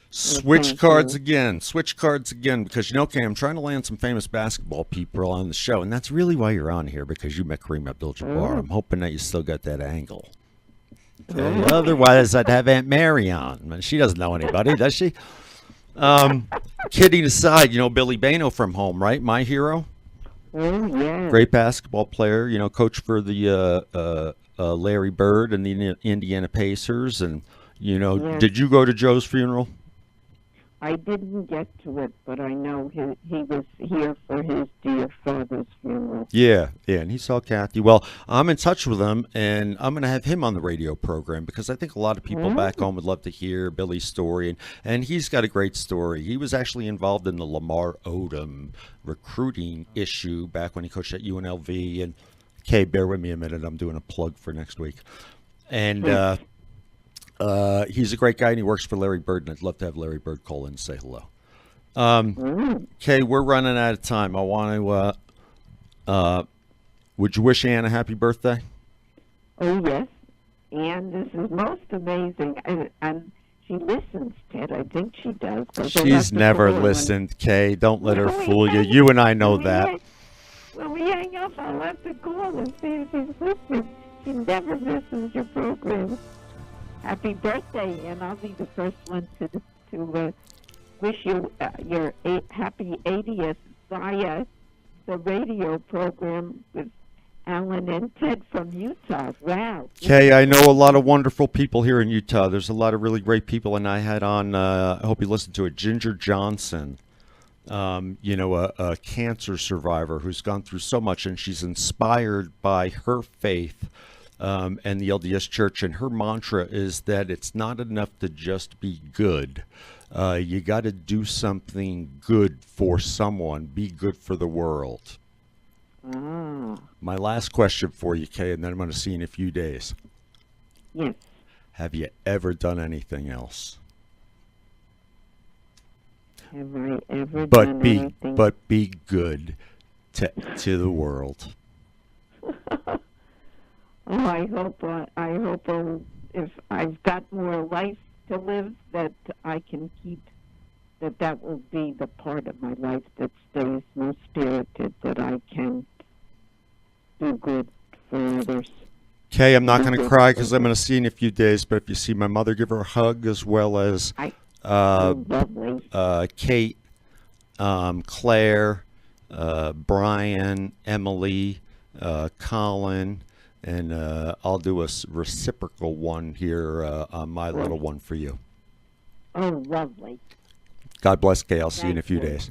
Switch cards again, because Kay, I'm trying to land some famous basketball people on the show, and that's really why you're on here, because you met Kareem Abdul-Jabbar. I'm hoping that you still got that angle. Okay. Otherwise, I'd have Aunt Mary on. She doesn't know anybody, does she? Kidding aside, Billy Bano from home, right? My hero. Oh, yeah. Great basketball player, coach for the Larry Bird and the Indiana Pacers. And, Did you go to Joe's funeral? I didn't get to it, but I know he was here for his dear father's funeral. Yeah, and he saw Kathy. Well, I'm in touch with him, and I'm going to have him on the radio program because I think a lot of people back home would love to hear Billy's story, and he's got a great story. He was actually involved in the Lamar Odom recruiting issue back when he coached at UNLV. And, Kay, bear with me a minute. I'm doing a plug for next week. And he's a great guy, and he works for Larry Bird, and I'd love to have Larry Bird call in and say hello. Kay, we're running out of time. I want to, would you wish Ann a happy birthday? Oh, yes. And this is most amazing. And She listens, Ted. I think she does. 'Cause I have She's to never call her listened, Kay. Don't let her Well, we fool you. hang- You and I know when we that. hang- When we hang up, I'll have to call and see if she's listening. She never misses your program. Happy birthday, and I'll be the first one to wish you your happy 80th via the radio program with Alan and Ted from Utah. Wow. Kay, I know a lot of wonderful people here in Utah. There's a lot of really great people, and I had on, I hope you listened to it, Ginger Johnson, a cancer survivor who's gone through so much, and she's inspired by her faith and the LDS Church, and her mantra is that it's not enough to just be good. You got to do something good for someone. Be good for the world. My last question for you, Kay, and then I'm going to see you in a few days. Yes. Have you ever done anything else? Have I ever done anything? But be good to the world. I hope if I've got more life to live, that I can keep, that will be the part of my life that stays most spirited, that I can do good for others. Kay, I'm not going to cry because I'm going to see you in a few days, but if you see my mother, give her a hug, as well as Kate, Claire, Brian, Emily, Colin, and I'll do a reciprocal one here on my little one for you. Oh, lovely. God bless, Kay. I'll see you in a few days.